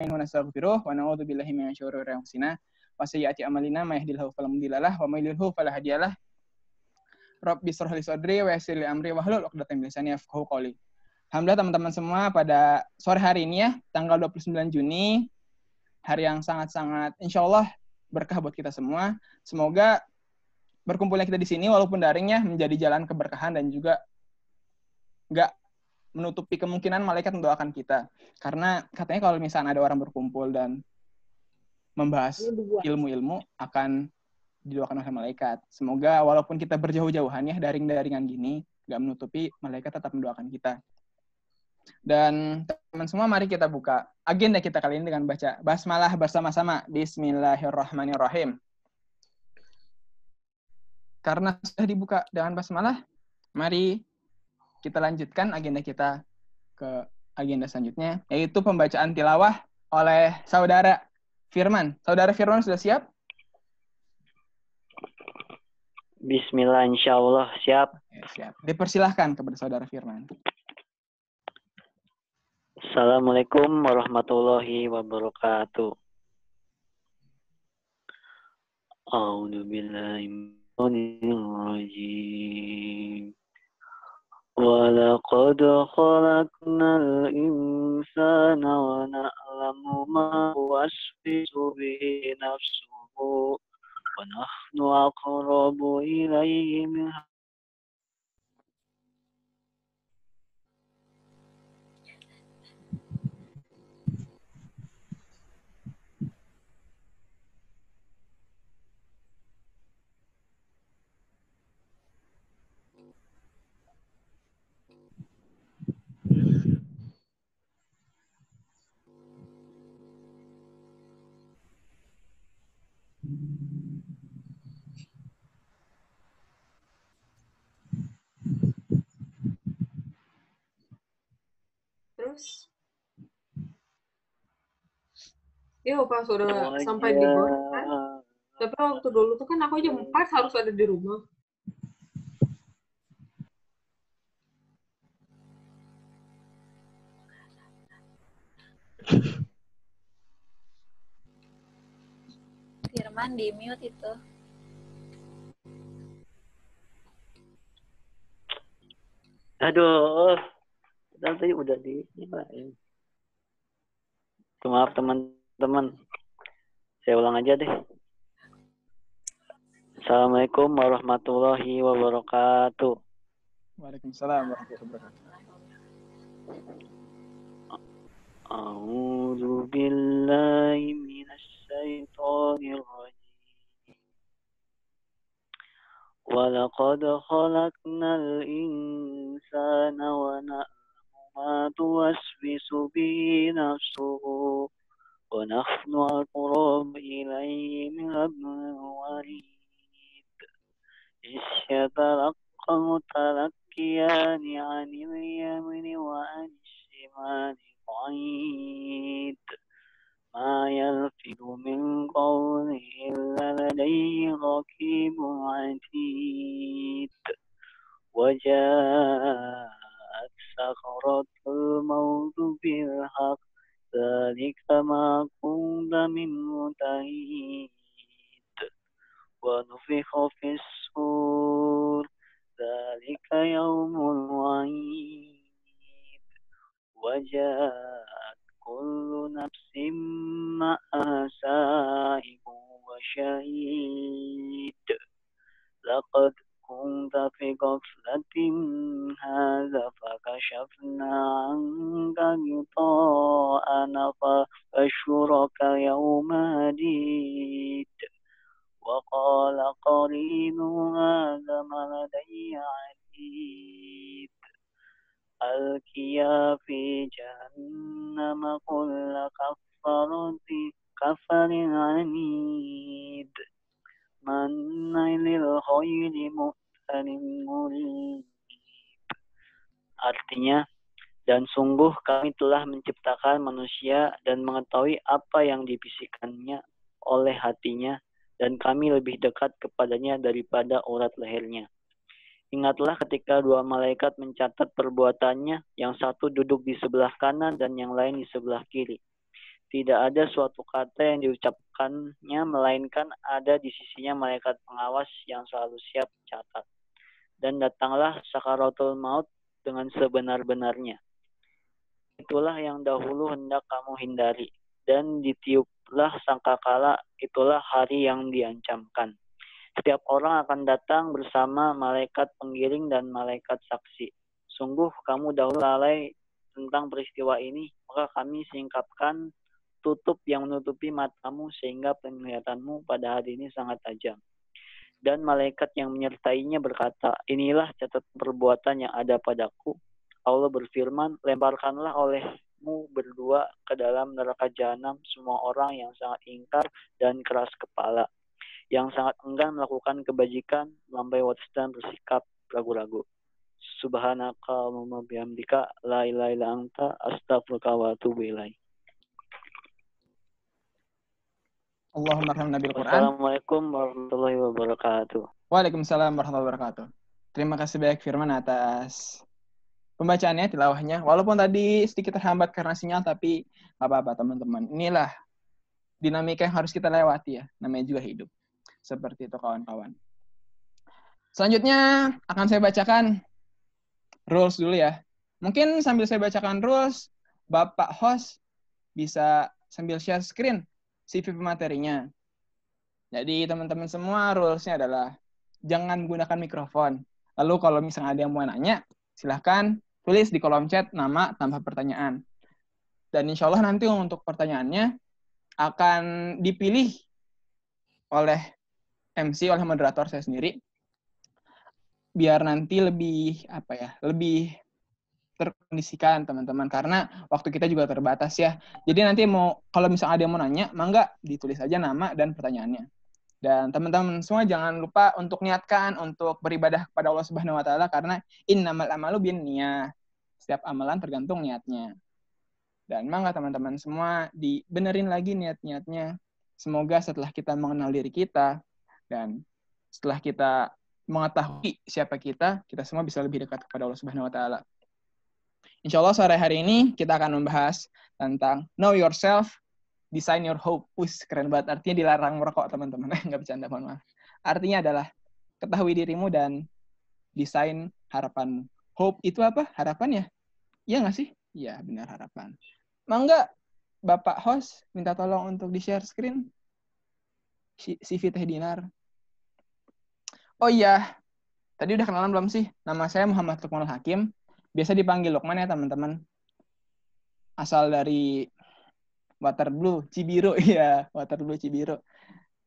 nastaghfiruh wa na'udzu billahi min syururi anfusina wa sayyiati a'malina may yahdihillahu fala mudilla lahu wa may yudlil fala hadiya lahu. Rabbi shrah li sadri wa yassir li amri wahlul 'uqdatam min lisani yafqahu qawli. Alhamdulillah teman-teman semua, pada sore hari ini ya, tanggal 29 Juni, hari yang sangat-sangat insyaallah berkah buat kita semua. Semoga berkumpulnya kita di sini walaupun daringnya menjadi jalan keberkahan dan juga nggak menutupi kemungkinan malaikat mendoakan kita. Karena katanya kalau misalnya ada orang berkumpul dan membahas ilmu-ilmu akan didoakan oleh malaikat. Semoga walaupun kita berjauh-jauhan ya, daring-daringan gini, nggak menutupi malaikat tetap mendoakan kita. Dan teman semua, mari kita buka agenda kita kali ini dengan baca basmalah bersama-sama. Bismillahirrahmanirrahim. Karena sudah dibuka dengan basmalah, mari kita lanjutkan agenda kita ke agenda selanjutnya, yaitu pembacaan tilawah oleh Saudara Firman. Saudara Firman sudah siap? Bismillah, insyaallah siap. Siap. Dipersilahkan kepada Saudara Firman. Assalamualaikum warahmatullahi wabarakatuh. A'udzu billahi minasy rajim. Wa laqad khalaqnal insana wa na'lamu ma tuwaswisu bihi nafsuhu wa nahnu aqrabu ilayhi min Terus pas udah sampai di bawah kan, tapi waktu dulu tuh kan aku jam 4 harus ada di rumah. Firman di mute itu. Aduh, tadi udah dinyalain. Maaf teman-teman, saya ulang aja deh. Assalamualaikum warahmatullahi wabarakatuh. Waalaikumsalam warahmatullahi wabarakatuh. A'udzu billahi minasy syaithanir rajim. Wa laqad khalaqnal insana wa na'lamu ma tuwaswisu bihi nafsuhu wa nahnu aqrabu ilayhi min hablil warid. Isyatalaqqa mutalaqqiyani 'anil yamini wa 'anil shimali qa'id. Ma yalfidu min qawlin illa ladayhi raqibun 'atid. Wa ja'at sakratul mautu bil haqq. Dzalika ma kunta minhu tahid. Wa nufikha fis sur. Dzalika yaumul wa'id. Wa ja'at kullu nafsin ma'aha sa'iqun wa syahid. Laqad kunta fi ghaflatin hadza fakashafna 'anka ghita'ana fabashshiraka yawma hadid. Wa qala qarinu hadza ma ladayya 'atid. Alqiya fi jahannama kulla kafarin 'anid. Manna'in lil khayri mu'talim murib. Artinya, dan sungguh kami telah menciptakan manusia dan mengetahui apa yang dibisikkannya oleh hatinya, dan kami lebih dekat kepadanya daripada urat lehernya. Ingatlah ketika dua malaikat mencatat perbuatannya, yang satu duduk di sebelah kanan dan yang lain di sebelah kiri. Tidak ada suatu kata yang diucapkannya melainkan ada di sisinya malaikat pengawas yang selalu siap catat. Dan datanglah sakaratul maut dengan sebenar-benarnya. Itulah yang dahulu hendak kamu hindari. Dan ditiuplah sangkakala, itulah hari yang diancamkan. Setiap orang akan datang bersama malaikat penggiring dan malaikat saksi. Sungguh kamu dahulu lalai tentang peristiwa ini, maka kami singkapkan tutup yang menutupi matamu sehingga penglihatanmu pada hari ini sangat tajam. Dan malaikat yang menyertainya berkata, inilah catatan perbuatan yang ada padaku. Allah berfirman, lemparkanlah olehmu berdua ke dalam neraka jahanam semua orang yang sangat ingkar dan keras kepala, yang sangat enggan melakukan kebajikan, melampaui batas dan bersikap ragu-ragu. Subhanaka Allahumma bihamdika la ilaha illa anta astaghfiruka wa atubu ilaik. Allahumma arhamna bil Qur'an. Assalamualaikum warahmatullahi wabarakatuh. Waalaikumsalam warahmatullahi wabarakatuh. Terima kasih banyak Firman atas pembacaannya, tilawahnya. Walaupun tadi sedikit terhambat karena sinyal, tapi nggak apa-apa teman-teman. Inilah dinamika yang harus kita lewati ya. Namanya juga hidup. Seperti itu kawan-kawan. Selanjutnya akan saya bacakan rules dulu ya. Mungkin sambil saya bacakan rules, Bapak host bisa sambil share screen CV materinya. Jadi teman-teman semua rules-nya adalah jangan menggunakan mikrofon. Lalu kalau misalnya ada yang mau nanya, silahkan tulis di kolom chat nama tambah pertanyaan. Dan insya Allah nanti untuk pertanyaannya akan dipilih oleh MC, oleh moderator saya sendiri. Biar nanti lebih terkondisikan teman-teman, karena waktu kita juga terbatas ya. Jadi nanti kalau misalnya ada yang mau nanya, mangga ditulis aja nama dan pertanyaannya. Dan teman-teman semua jangan lupa untuk niatkan untuk beribadah kepada Allah Subhanahu wa taala, karena innamal a'malu binniyah. Setiap amalan tergantung niatnya. Dan mangga teman-teman semua dibenerin lagi niat-niatnya. Semoga setelah kita mengenal diri kita dan setelah kita mengetahui siapa kita semua bisa lebih dekat kepada Allah Subhanahu wa taala. Insya Allah sore hari ini kita akan membahas tentang know yourself, design your hope. Keren banget. Artinya dilarang merokok, teman-teman. Nggak bercanda, mohon maaf. Artinya adalah ketahui dirimu dan desain harapanmu. Hope itu apa? Harapan ya? Iya nggak sih? Iya, benar, harapan. Mangga, Bapak host, minta tolong untuk di-share screen CV Teh Dinar. Oh iya, tadi udah kenalan belum sih? Nama saya Muhammad Lukmanul Hakim. Biasa dipanggil Lukman ya teman-teman. Asal dari Waterblue, Cibiru. Ya, Waterblue, Cibiru.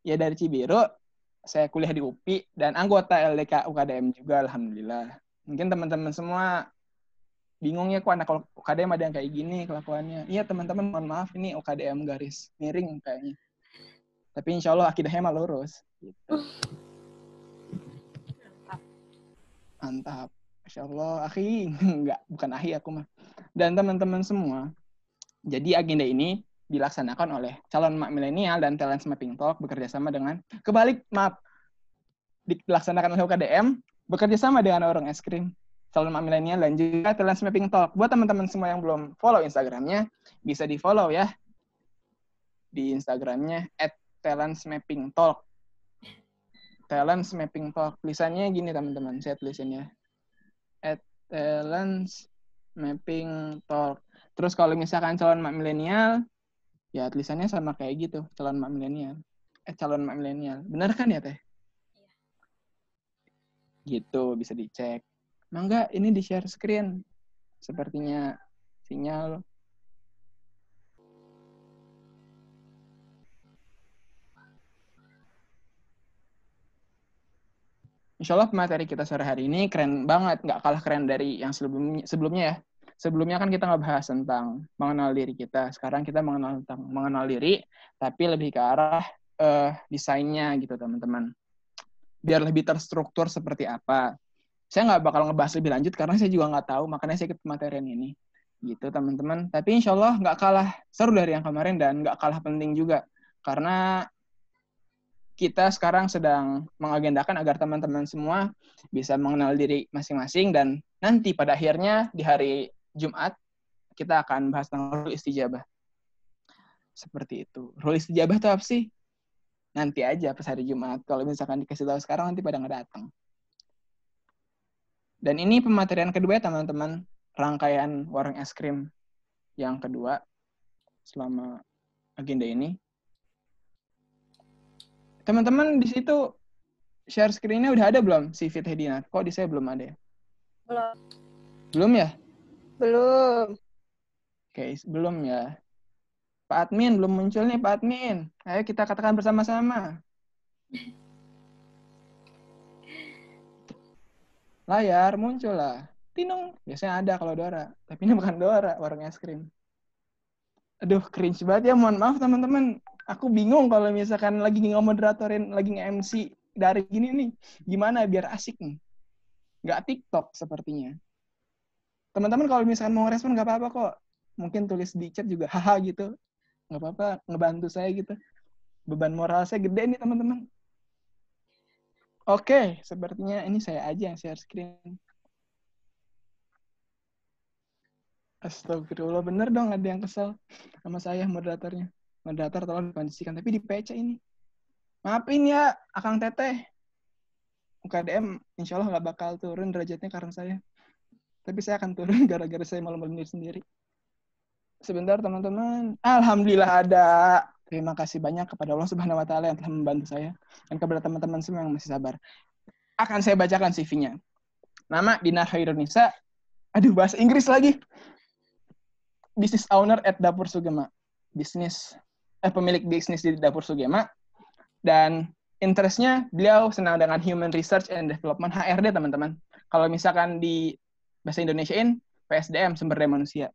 Ya, dari Cibiru. Saya kuliah di UPI dan anggota LDK UKDM juga, alhamdulillah. Mungkin teman-teman semua bingung ya, kok anak UKDM ada yang kayak gini kelakuannya. Iya teman-teman, mohon maaf, ini UKDM garis miring kayaknya. Tapi insya Allah akidahnya mah lurus. Gitu. Mantap. Masya Allah, akhi. Enggak, bukan akhi aku mah. Dan teman-teman semua, jadi agenda ini dilaksanakan oleh calon mak milenial dan Talent Mapping Talk bekerja sama dengan dilaksanakan oleh UKDM bekerja sama dengan Warung Es Krim, calon mak milenial dan juga Talent Mapping Talk. Buat teman-teman semua yang belum follow Instagramnya, bisa di follow ya di Instagramnya @talentsmappingtalk. Talents Mapping Talk. Tulisannya gini teman-teman, saya tulisannya @Talents Mapping Talk. Terus kalau misalkan calon mak milenial, ya tulisannya sama kayak gitu, calon mak milenial. Calon mak milenial. Benar kan ya Teh? Gitu, bisa dicek. Mangga ini di-share screen. Sepertinya sinyal. Insya Allah materi kita sore hari ini keren banget. Nggak kalah keren dari yang sebelumnya ya. Sebelumnya kan kita nggak bahas tentang mengenal diri kita. Sekarang kita mengenal diri, tapi lebih ke arah desainnya gitu teman-teman. Biar lebih terstruktur seperti apa. Saya nggak bakal ngebahas lebih lanjut karena saya juga nggak tahu, makanya saya ikut materian ini. Gitu teman-teman. Tapi insya Allah nggak kalah seru dari yang kemarin dan nggak kalah penting juga. Karena kita sekarang sedang mengagendakan agar teman-teman semua bisa mengenal diri masing-masing dan nanti pada akhirnya di hari Jumat kita akan bahas tentang istijabah. Seperti itu. Rule istijabah itu apa sih? Nanti aja pas hari Jumat. Kalau misalkan dikasih tahu sekarang nanti pada nggak datang. Dan ini pematerian kedua ya teman-teman. Rangkaian warung es krim yang kedua selama agenda ini. Teman-teman di situ share screen-nya udah ada belum CV Teh Dinar? Kok di saya belum ada ya? Belum. Belum ya? Belum. Oke, belum ya. Pak Admin, belum muncul nih Pak Admin. Ayo kita katakan bersama-sama. Layar, muncul lah. Tinung. Biasanya ada kalau Dora. Tapi ini bukan Dora, warung es krim. Aduh, cringe banget ya. Mohon maaf teman-teman. Aku bingung kalau misalkan lagi nge-moderatorin, lagi nge-MC dari gini nih. Gimana biar asik nih. Nggak TikTok sepertinya. Teman-teman kalau misalkan mau respon nggak apa-apa kok. Mungkin tulis di chat juga, haha gitu. Nggak apa-apa, ngebantu saya gitu. Beban moral saya gede nih teman-teman. Oke, sepertinya ini saya aja yang share screen. Astagfirullah, bener dong ada yang kesel sama saya moderatornya. Moderator tolong dikondisikan, tapi di PC ini. Maafin ya, Akang Teteh. UKDM insya Allah nggak bakal turun derajatnya karena saya. Tapi saya akan turun gara-gara saya malu-maluin diri sendiri. Sebentar teman-teman. Alhamdulillah ada. Terima kasih banyak kepada Allah Subhanahu wa taala yang telah membantu saya dan kepada teman-teman semua yang masih sabar. Akan saya bacakan CV-nya. Nama Dinar Hairunisa. Aduh, bahasa Inggris lagi. Business owner at Dapur Sugema. Pemilik bisnis di Dapur Sugema. Dan interest-nya beliau senang dengan human research and development, HRD teman-teman. Kalau misalkan di bahasa Indonesiain, PSDM, sumber daya manusia.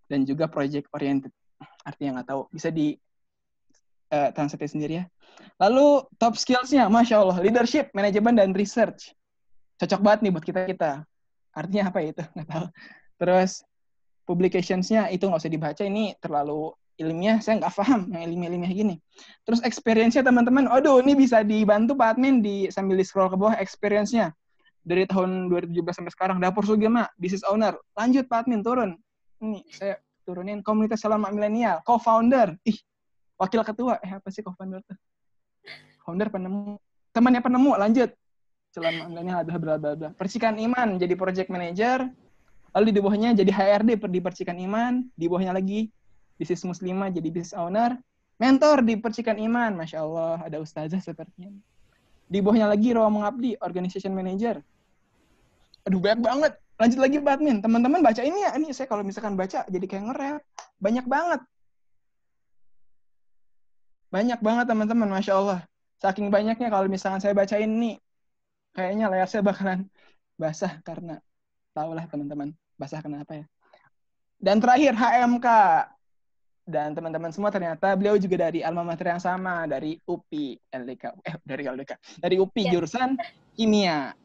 Dan juga project oriented. Artinya nggak tahu. Bisa di translate sendiri ya. Lalu top skills-nya, Masya Allah, leadership, manajemen, dan research. Cocok banget nih buat kita-kita. Artinya apa ya itu? Nggak tahu. Terus publications-nya itu nggak usah dibaca, ini terlalu ilmiah, saya nggak paham yang ilmiah-ilmiah gini. Terus experience-nya teman-teman, aduh ini bisa dibantu Pak Admin sambil di-scroll ke bawah experience-nya. Dari tahun 2017 sampai sekarang, Dapur Sugema, business owner. Lanjut Pak Admin, turun. Ini saya turunin komunitas selama milenial, co-founder. Wakil ketua, apa sih co-founder tuh? Founder penemu. Temannya penemu, lanjut. Selama milenial, bla bla bla. Percikan Iman, jadi project manager. Lalu di bawahnya jadi HRD di Percikan Iman. Di bawahnya lagi, bisnis muslimah, jadi business owner. Mentor di Percikan Iman, Masya Allah, ada ustazah sepertinya. Di bawahnya lagi, Rawa Mengabdi, organization manager. Aduh, banyak banget. Lanjut lagi, Pak Admin. Teman-teman baca ini ya. Ini saya kalau misalkan baca, jadi kayak nge-rap. Banyak banget. Banyak banget teman-teman, Masya Allah. Saking banyaknya kalau misalkan saya bacain nih, kayaknya layar saya bakalan basah karena tahulah teman-teman, basah kenapa ya. Dan terakhir HMK. Dan teman-teman semua ternyata beliau juga dari alma mater yang sama, dari UPI LDK. Dari UPI jurusan kimia.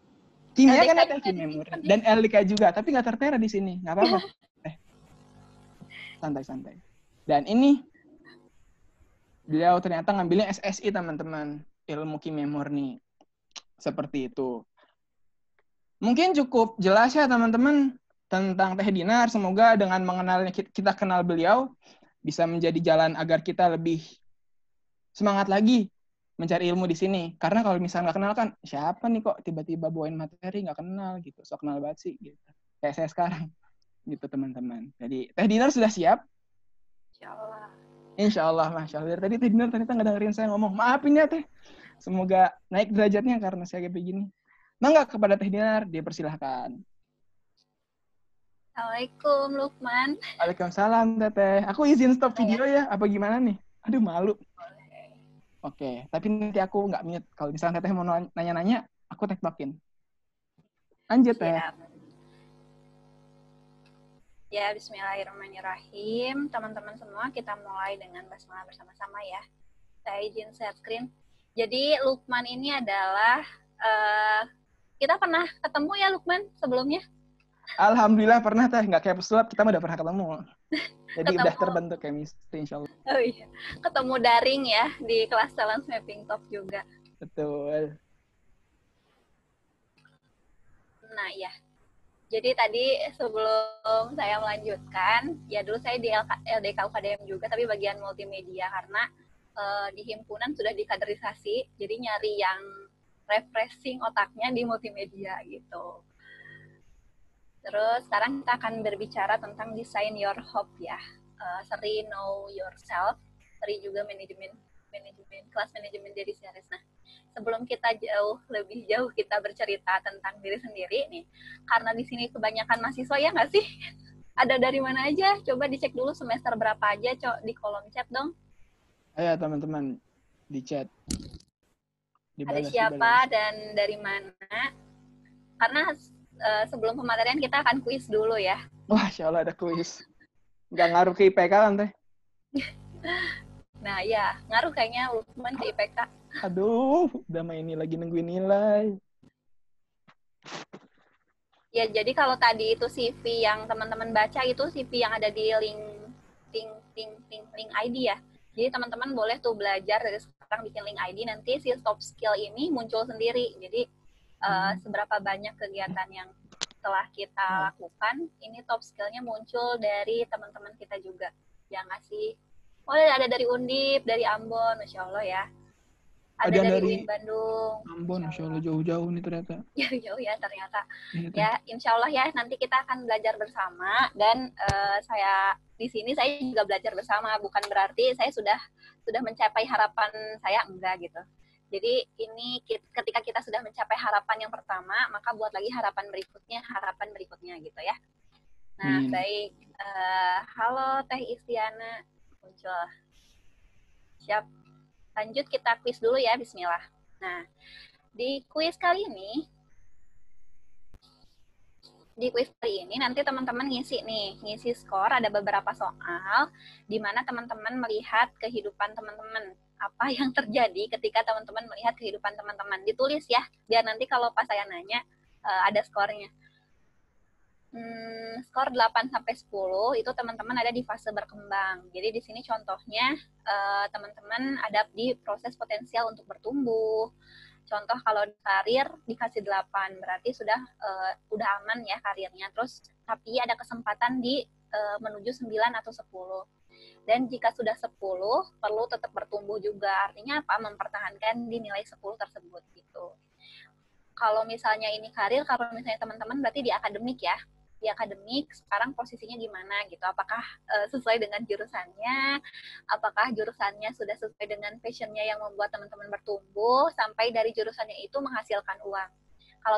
Kimia LDK kan ada kimia murni. Dan LDK juga, tapi nggak tertera di sini, nggak apa-apa. Santai-santai. Dan ini beliau ternyata ngambilnya SSI teman-teman, ilmu kimia murni. Seperti itu. Mungkin cukup jelas ya teman-teman tentang Teh Dinar. Semoga dengan mengenalnya kita kenal beliau bisa menjadi jalan agar kita lebih semangat lagi mencari ilmu di sini. Karena kalau misalnya nggak kenal kan, siapa nih kok tiba-tiba bawain materi nggak kenal gitu. So kenal banget sih gitu. Kayak saya sekarang gitu teman-teman. Jadi Teh Dinar sudah siap? Insyaallah. Insyaallah, Masya Allah. Dari tadi Teh Dinar ternyata nggak dengerin saya ngomong. Maafin ya Teh. Semoga naik derajatnya karena saya kayak begini. Mangga kepada Teh Dinar, dipersilahkan. Assalamualaikum, Lukman. Waalaikumsalam, Teteh. Aku izin stop video ya? Apa gimana nih? Aduh, malu. Oke, tapi nanti aku nggak mute. Kalau misalnya Teteh mau nanya-nanya, aku tag-bakin. Lanjut, Teh. Ya, bismillahirrahmanirrahim. Teman-teman semua, kita mulai dengan basmalah bersama-sama ya. Saya izin share screen. Jadi, Lukman ini adalah, kita pernah ketemu ya, Lukman, sebelumnya? Alhamdulillah pernah, Teh. Nggak kayak pesulap, kita udah pernah ketemu. Jadi udah terbentuk chemistry, insya Allah. Oh iya, ketemu daring ya, di kelas Talent Mapping Talk juga. Betul. Nah, ya. Jadi tadi sebelum saya melanjutkan, ya dulu saya di LDK UKDM juga, tapi bagian multimedia karena di himpunan sudah dikaderisasi, jadi nyari yang refreshing otaknya di multimedia gitu. Terus sekarang kita akan berbicara tentang design your hope ya. Seri know yourself, seri juga manajemen kelas manajemen diri series. Nah, sebelum kita lebih jauh kita bercerita tentang diri sendiri nih, karena di sini kebanyakan mahasiswa ya nggak sih? Ada dari mana aja? Coba dicek dulu semester berapa aja, di kolom chat dong. Ayo teman-teman di chat. Ada siapa dan dari mana? Karena sebelum pematerian kita akan kuis dulu ya. Wah, insya Allah ada kuis. Nggak ngaruh ke IPK kan, Teh? Nah, ya, ngaruh kayaknya Lukman ke IPK. Aduh, udah main ini lagi nungguin nilai. Ya, jadi kalau tadi itu CV yang teman-teman baca itu CV yang ada di link ID ya. Jadi teman-teman boleh tuh belajar dari sekarang bikin link ID, nanti si top skill ini muncul sendiri. Jadi seberapa banyak kegiatan yang telah kita lakukan, ini top skillnya muncul dari teman-teman kita juga. Yang ngasih, ada dari Undip, dari Ambon, Masya Allah ya. Ada dari UIN Bandung. Ambon, Masya Allah jauh-jauh nih ternyata. Jauh ya ternyata. Ya, insya Allah ya nanti kita akan belajar bersama dan saya di sini saya juga belajar bersama, bukan berarti saya sudah mencapai harapan saya, enggak gitu. Jadi ini ketika kita sudah mencapai harapan yang pertama, maka buat lagi harapan berikutnya gitu ya. Nah, baik. Halo Teh Istiana, muncul. Siap. Lanjut kita kuis dulu ya, bismillah. Nah, di kuis kali ini nanti teman-teman ngisi skor, ada beberapa soal di mana teman-teman melihat kehidupan teman-teman. Apa yang terjadi ketika teman-teman melihat kehidupan teman-teman. Ditulis ya, biar nanti kalau pas saya nanya ada skornya. Skor 8-10 itu teman-teman ada di fase berkembang. Jadi di sini contohnya teman-teman ada di proses potensial untuk bertumbuh. Contoh kalau di karir dikasih 8, berarti sudah aman ya karirnya. Terus tapi ada kesempatan di menuju 9 atau 10. Dan jika sudah 10, perlu tetap bertumbuh juga. Artinya apa? Mempertahankan di nilai 10 tersebut gitu. Kalau misalnya ini karir, kalau misalnya teman-teman berarti di akademik ya. Di akademik sekarang posisinya gimana gitu, apakah sesuai dengan jurusannya, apakah jurusannya sudah sesuai dengan passionnya yang membuat teman-teman bertumbuh sampai dari jurusannya itu menghasilkan uang. Kalau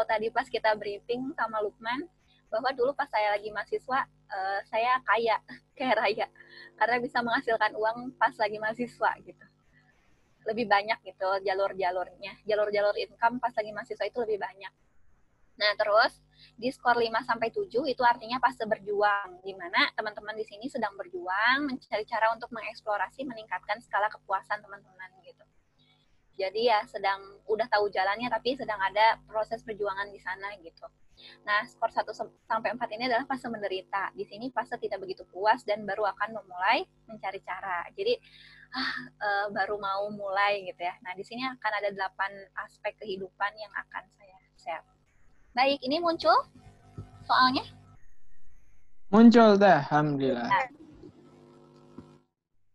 tadi pas kita briefing sama Lukman bahwa dulu pas saya lagi mahasiswa saya kayak raya karena bisa menghasilkan uang pas lagi mahasiswa gitu, lebih banyak gitu jalur income pas lagi mahasiswa itu lebih banyak. Nah, terus di skor 5-7 itu artinya fase berjuang, di mana teman-teman di sini sedang berjuang, mencari cara untuk mengeksplorasi, meningkatkan skala kepuasan teman-teman gitu. Jadi ya udah tahu jalannya, tapi sedang ada proses perjuangan di sana gitu. Nah, skor 1-4 ini adalah fase menderita. Di sini fase tidak begitu puas dan baru akan memulai mencari cara. Jadi baru mau mulai gitu ya. Nah, di sini akan ada 8 aspek kehidupan yang akan saya share. Baik, ini muncul soalnya? Muncul dah, alhamdulillah.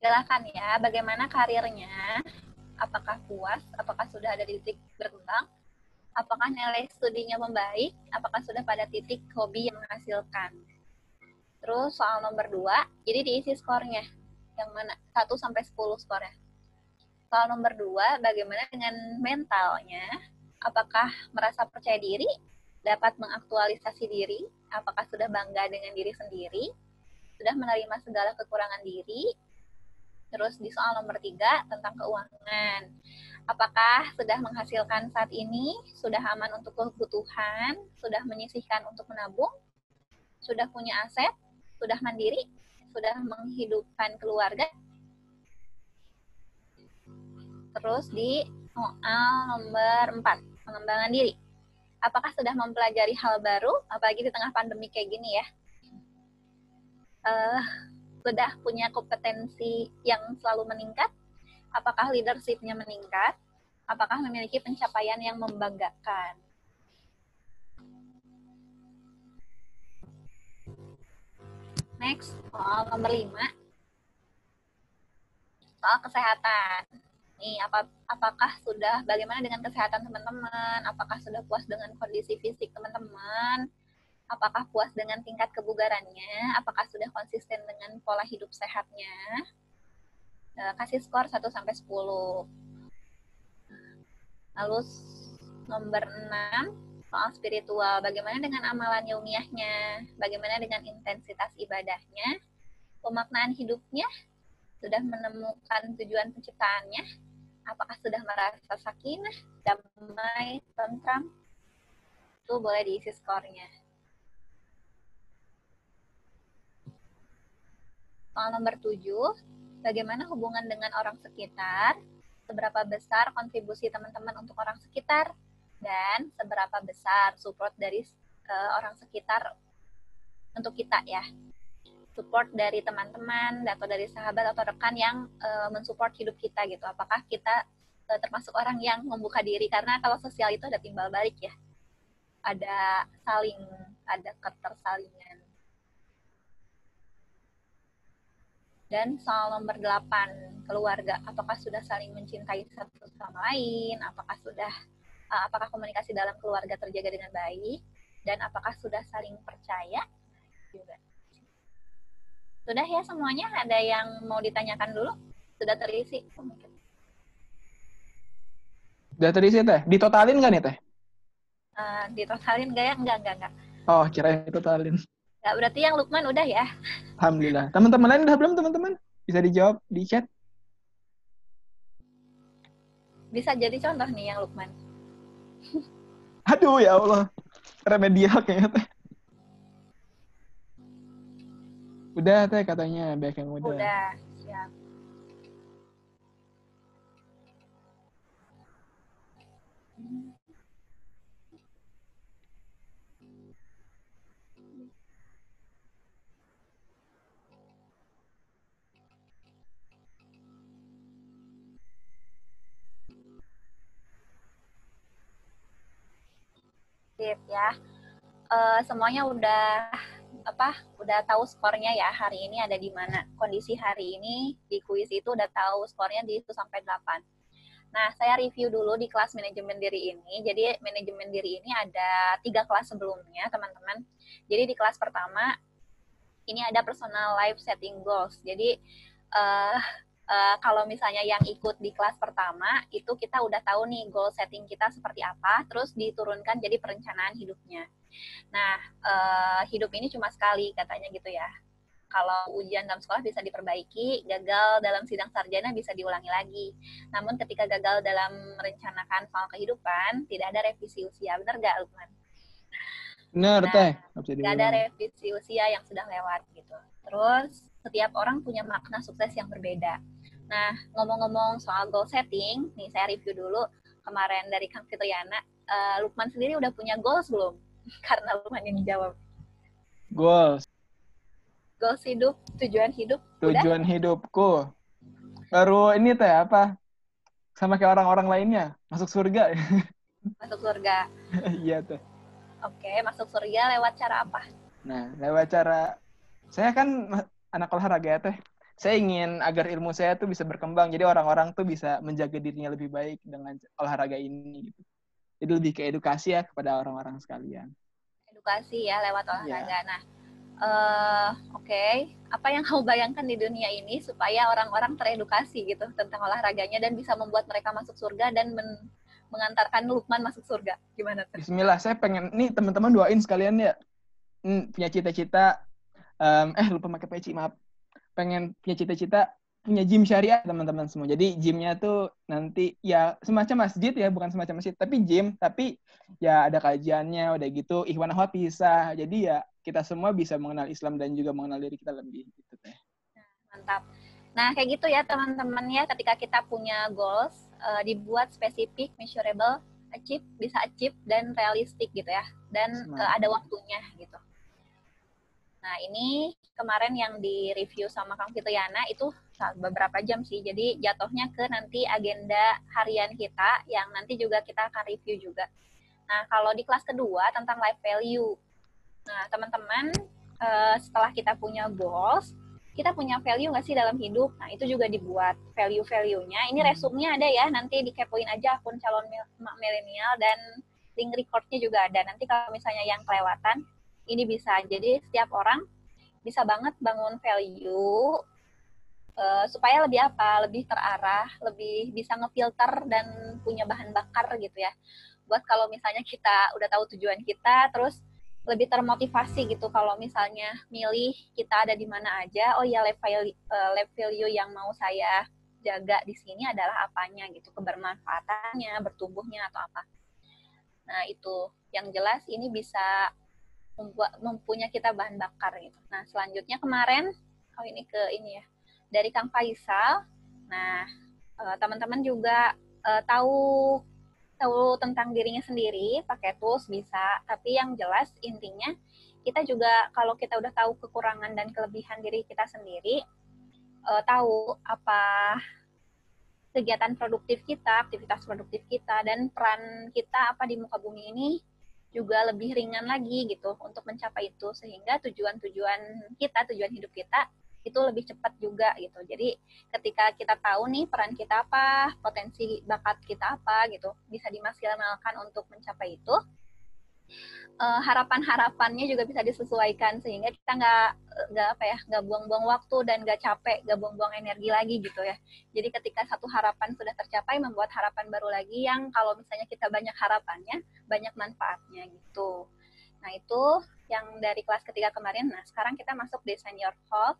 Silakan ya, bagaimana karirnya? Apakah puas? Apakah sudah ada di titik berkembang? Apakah nilai studinya membaik? Apakah sudah pada titik hobi yang menghasilkan? Terus soal nomor 2, jadi diisi skornya. Yang mana? 1-10 skornya. Soal nomor 2, bagaimana dengan mentalnya? Apakah merasa percaya diri? Dapat mengaktualisasi diri, apakah sudah bangga dengan diri sendiri, sudah menerima segala kekurangan diri. Terus di soal nomor 3 tentang keuangan, apakah sudah menghasilkan saat ini, sudah aman untuk kebutuhan, sudah menyisihkan untuk menabung, sudah punya aset, sudah mandiri, sudah menghidupkan keluarga. Terus di soal nomor 4, pengembangan diri. Apakah sudah mempelajari hal baru, apalagi di tengah pandemi kayak gini ya? Sudah punya kompetensi yang selalu meningkat? Apakah leadership-nya meningkat? Apakah memiliki pencapaian yang membanggakan? Next, soal nomor 5. Soal kesehatan. Nih, apakah sudah, bagaimana dengan kesehatan teman-teman? Apakah sudah puas dengan kondisi fisik teman-teman? Apakah puas dengan tingkat kebugarannya? Apakah sudah konsisten dengan pola hidup sehatnya? Kasih skor 1 sampai 10. Lalu nomor 6, soal spiritual. Bagaimana dengan amalan yaumiyahnya? Bagaimana dengan intensitas ibadahnya? Pemaknaan hidupnya? Sudah menemukan tujuan penciptaannya? Apakah sudah merasa sakinah, damai, tentram? Itu boleh diisi skornya. Soal nomor 7, bagaimana hubungan dengan orang sekitar? Seberapa besar kontribusi teman-teman untuk orang sekitar? Dan seberapa besar support dari orang sekitar untuk kita ya? Support dari teman-teman atau dari sahabat atau rekan yang mensupport hidup kita gitu. Apakah kita termasuk orang yang membuka diri? Karena kalau sosial itu ada timbal balik ya. Ada ketersalingan. Dan soal nomor 8, keluarga. Apakah sudah saling mencintai satu sama lain? Apakah komunikasi dalam keluarga terjaga dengan baik? Dan apakah sudah saling percaya? Juga. Sudah ya semuanya? Ada yang mau ditanyakan dulu? Sudah terisi? Sudah terisi, Teh? Ditotalin nggak nih, Teh? Ditotalin nggak ya? Enggak. Oh, kirain ditotalin. Nggak, berarti yang Lukman udah ya? Alhamdulillah. Teman-teman lain udah belum, teman-teman? Bisa dijawab di chat? Bisa jadi contoh nih yang Lukman. Aduh, ya Allah. Remedial kayaknya, Teh. Udah, Teh, katanya. Baik yang udah. Udah, siap. Sip ya. Semuanya udah tahu skornya ya hari ini ada di mana. Kondisi hari ini di kuis itu udah tahu skornya di 1 sampai 8. Nah, saya review dulu di kelas manajemen diri ini. Jadi manajemen diri ini ada 3 kelas sebelumnya, teman-teman. Jadi di kelas pertama ini ada personal life setting goals. Jadi kalau misalnya yang ikut di kelas pertama, itu kita udah tahu nih goal setting kita seperti apa, terus diturunkan jadi perencanaan hidupnya. Nah, hidup ini cuma sekali katanya gitu ya. Kalau ujian dalam sekolah bisa diperbaiki, gagal dalam sidang sarjana bisa diulangi lagi. Namun ketika gagal dalam merencanakan soal kehidupan, tidak ada revisi usia. Benar nggak, Lukman? Benar, Teh. Nggak ada revisi usia yang sudah lewat gitu. Terus, setiap orang punya makna sukses yang berbeda. Nah, ngomong-ngomong soal goal setting, nih saya review dulu kemarin dari Kang Fitriana. Lukman sendiri udah punya goals belum? Karena Lukman yang jawab. Goals hidup, tujuan hidup. Tujuan udah? Hidupku. Baru ini, Teh, apa? Sama kayak orang-orang lainnya. Masuk surga. Masuk surga. Iya, Teh. Oke, masuk surga lewat cara apa? Nah, lewat cara... Saya kan anak olahraga ya, Teh. Saya ingin agar ilmu saya tuh bisa berkembang. Jadi orang-orang tuh bisa menjaga dirinya lebih baik dengan olahraga ini. Gitu. Jadi lebih ke edukasi ya kepada orang-orang sekalian. Edukasi ya lewat olahraga. Yeah. Nah, oke. Apa yang kamu bayangkan di dunia ini supaya orang-orang teredukasi gitu tentang olahraganya dan bisa membuat mereka masuk surga dan mengantarkan Lukman masuk surga. Gimana tuh? Bismillah, saya pengen nih teman-teman doain sekalian ya. Punya cita-cita lupa pakai peci, maaf. Pengen punya cita-cita punya gym syariah teman-teman semua. Jadi gymnya tuh nanti ya semacam masjid ya, bukan semacam masjid, tapi gym, tapi ya ada kajiannya, udah gitu ikhwan akhwat pisah. Jadi ya kita semua bisa mengenal Islam dan juga mengenal diri kita lebih gitu Teh. Mantap. Nah, kayak gitu ya teman-teman ya, ketika kita punya goals dibuat spesifik, measurable, bisa achieve dan realistik gitu ya. Dan ada waktunya gitu. Nah, ini kemarin yang di-review sama Kang Fitriana itu beberapa jam sih. Jadi jatuhnya ke nanti agenda harian kita yang nanti juga kita akan review juga. Nah, kalau di kelas kedua tentang life value. Nah, teman-teman setelah kita punya goals, kita punya value nggak sih dalam hidup? Nah, itu juga dibuat value-value-nya. Ini resumnya ada ya, nanti dikepoin aja akun calon milenial, dan link recordnya juga ada. Nanti kalau misalnya yang kelewatan, ini bisa. Jadi setiap orang bisa banget bangun value supaya lebih apa? Lebih terarah, lebih bisa ngefilter dan punya bahan bakar gitu ya. Buat kalau misalnya kita udah tahu tujuan kita, terus lebih termotivasi gitu kalau misalnya milih kita ada di mana aja. Oh ya, level value yang mau saya jaga di sini adalah apanya gitu, kebermanfaatannya, bertumbuhnya atau apa. Nah, itu yang jelas ini bisa mempunyai kita bahan bakar gitu. Nah, selanjutnya kemarin ini ya dari Kang Faisal. Nah, teman-teman juga tahu tentang dirinya sendiri, pakai tools bisa, tapi yang jelas intinya kita juga kalau kita udah tahu kekurangan dan kelebihan diri kita sendiri, tahu apa kegiatan produktif kita, aktivitas produktif kita, dan peran kita apa di muka bumi ini juga lebih ringan lagi gitu untuk mencapai itu, sehingga tujuan hidup kita itu lebih cepat juga gitu. Jadi ketika kita tahu nih peran kita apa, potensi bakat kita apa gitu, bisa dimaksimalkan untuk mencapai itu. Harapan-harapannya juga bisa disesuaikan sehingga kita nggak buang-buang waktu dan nggak capek, nggak buang-buang energi lagi gitu ya. Jadi ketika satu harapan sudah tercapai, membuat harapan baru lagi yang kalau misalnya kita banyak harapannya, banyak manfaatnya gitu. Nah, itu yang dari kelas ketiga kemarin. Nah, sekarang kita masuk di senior health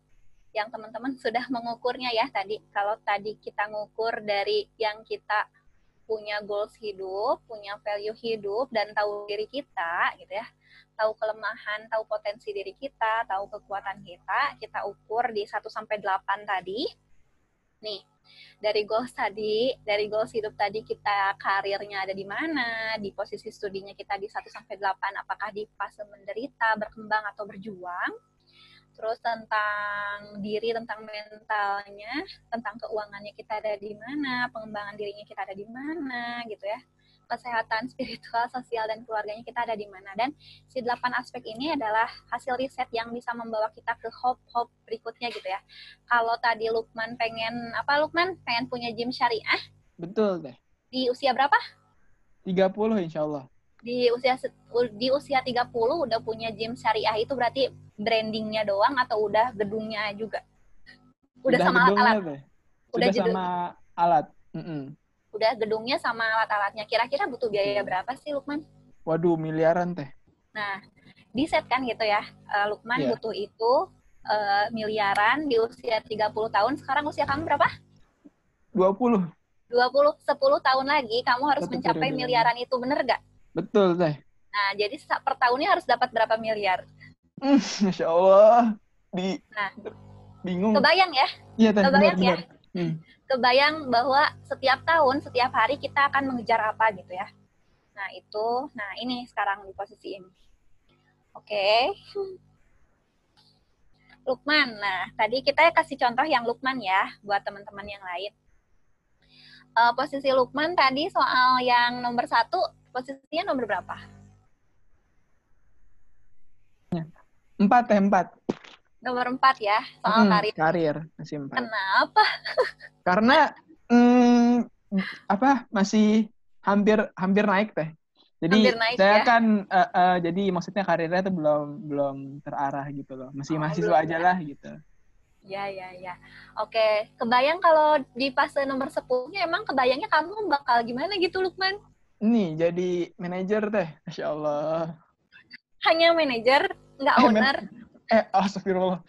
yang teman-teman sudah mengukurnya ya tadi. Kalau tadi kita ngukur dari yang kita punya goals hidup, punya value hidup, dan tahu diri kita gitu ya, tahu kelemahan, tahu potensi diri kita, tahu kekuatan kita ukur di 1-8 tadi. Nih, dari goals hidup tadi kita karirnya ada di mana, di posisi studinya kita di 1-8, apakah di fase menderita, berkembang, atau berjuang. Terus tentang diri, tentang mentalnya, tentang keuangannya kita ada di mana, pengembangan dirinya kita ada di mana, gitu ya. Kesehatan spiritual, sosial, dan keluarganya kita ada di mana. Dan si 8 aspek ini adalah hasil riset yang bisa membawa kita ke hope berikutnya gitu ya. Kalau tadi Lukman pengen punya gym syariah? Betul deh. Di usia berapa? 30 insya Allah. Di usia 30 udah punya gym syariah, itu berarti brandingnya doang atau udah gedungnya juga? Udah sama alat-alat? Udah sama alat. Udah gedungnya sama alat-alatnya. Kira-kira butuh biaya berapa sih, Lukman? Waduh, miliaran teh. Nah, di set kan gitu ya. Lukman butuh itu miliaran di usia 30 tahun. Sekarang usia kamu berapa? 20. 10 tahun lagi kamu harus mencapai miliaran itu, bener gak? Betul teh. Nah, jadi per tahunnya harus dapat berapa miliar? Masya Allah. Bingung. Kebayang ya? Iya teh, kebayang benar. Kebayang bahwa setiap tahun, setiap hari kita akan mengejar apa gitu ya. Nah ini sekarang di posisi ini. Oke. Lukman, nah tadi kita kasih contoh yang Lukman ya, buat teman-teman yang lain. Posisi Lukman tadi soal yang nomor 1, posisinya nomor berapa? 4. Nomor 4 ya, soal karir. Karir, masih 4. Kenapa? Karena masih hampir naik teh. Jadi saya kan jadi maksudnya karirnya tuh belum terarah gitu loh. Masih mahasiswa aja lah gitu. Ya. Oke, kebayang kalau di fase nomor 10-nya emang kebayangnya kamu bakal gimana gitu, Lukman? Nih, jadi manajer teh. Masya Allah. Hanya manajer, nggak owner? Astagfirullah.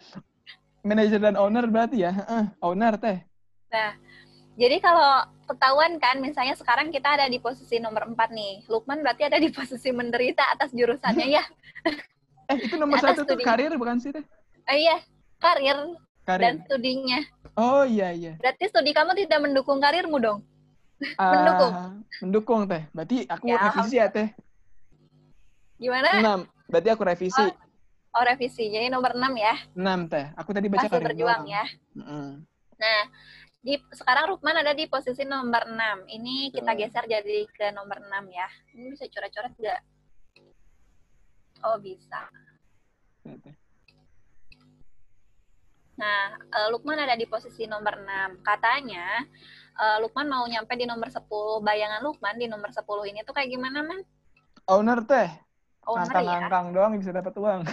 Manajer dan owner berarti ya? Owner teh. Nah, jadi kalau ketahuan kan, misalnya sekarang kita ada di posisi nomor 4 nih. Lukman berarti ada di posisi menderita atas jurusannya ya? Itu nomor 1 tuh karir bukan sih teh? Iya, karir. Dan studinya. Oh iya. Berarti studi kamu tidak mendukung karirmu dong? Mendukung teh. Berarti aku revisi ya teh. Gimana? 6. Berarti aku revisi. Revisi. Jadi nomor 6 ya? 6 teh. Aku tadi baca karir berjuang ya. Nah, sekarang Lukman ada di posisi nomor 6. Ini kita geser jadi ke nomor 6 ya. Ini bisa coret-coret nggak? Oh, bisa. Nah, Lukman ada di posisi nomor 6. Katanya, Lukman mau nyampe di nomor 10. Bayangan Lukman di nomor 10 ini tuh kayak gimana, Man? Owner teh. Owner Ngangkang-ngangkang doang bisa dapat uang.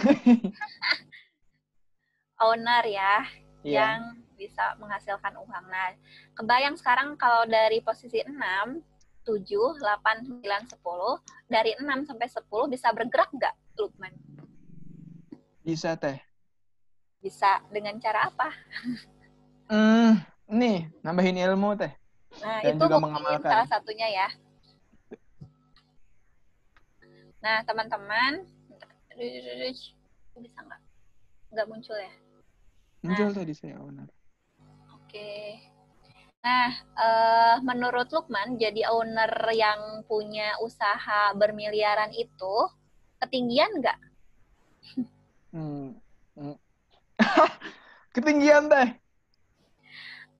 Owner ya, Iya. yang bisa menghasilkan uang. Nah, kebayang sekarang kalau dari posisi 6, 7, 8, 9, 10, dari 6 sampai 10 bisa bergerak nggak, Lukman? Bisa teh. Bisa. Dengan cara apa? Nih, nambahin ilmu teh. Nah, Dan itu juga mungkin mengamalkan. salah satunya ya. Nah, teman-teman, bisa nggak? Nggak muncul ya? Muncul tadi saya owner. Oke. Nah, menurut Lukman, jadi owner yang punya usaha bermiliaran itu ketinggian nggak? Ketinggian teh.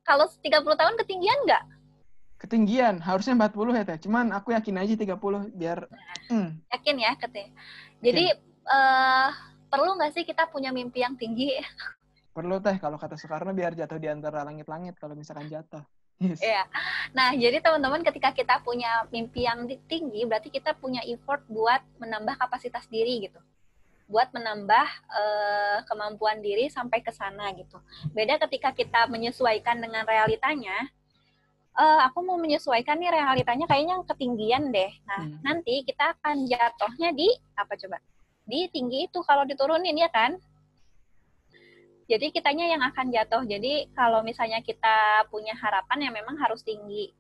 Kalau 30 tahun ketinggian nggak? Ketinggian. Harusnya 40 ya teh. Cuman aku yakin aja 30 biar... Yakin ya, Kete? Jadi, perlu nggak sih kita punya mimpi yang tinggi? Perlu teh, kalau kata Soekarno biar jatuh di antara langit-langit kalau misalkan jatuh. Yes. Iya. Nah, jadi teman-teman ketika kita punya mimpi yang tinggi, berarti kita punya effort buat menambah kapasitas diri gitu. Buat menambah kemampuan diri sampai ke sana gitu. Beda ketika kita menyesuaikan dengan realitanya, aku mau menyesuaikan nih realitanya kayaknya ketinggian deh. Nah, nanti kita akan jatuhnya di, apa coba? Di tinggi itu kalau diturunin ya kan? Jadi kitanya yang akan jatuh. Jadi kalau misalnya kita punya harapan yang memang harus tinggi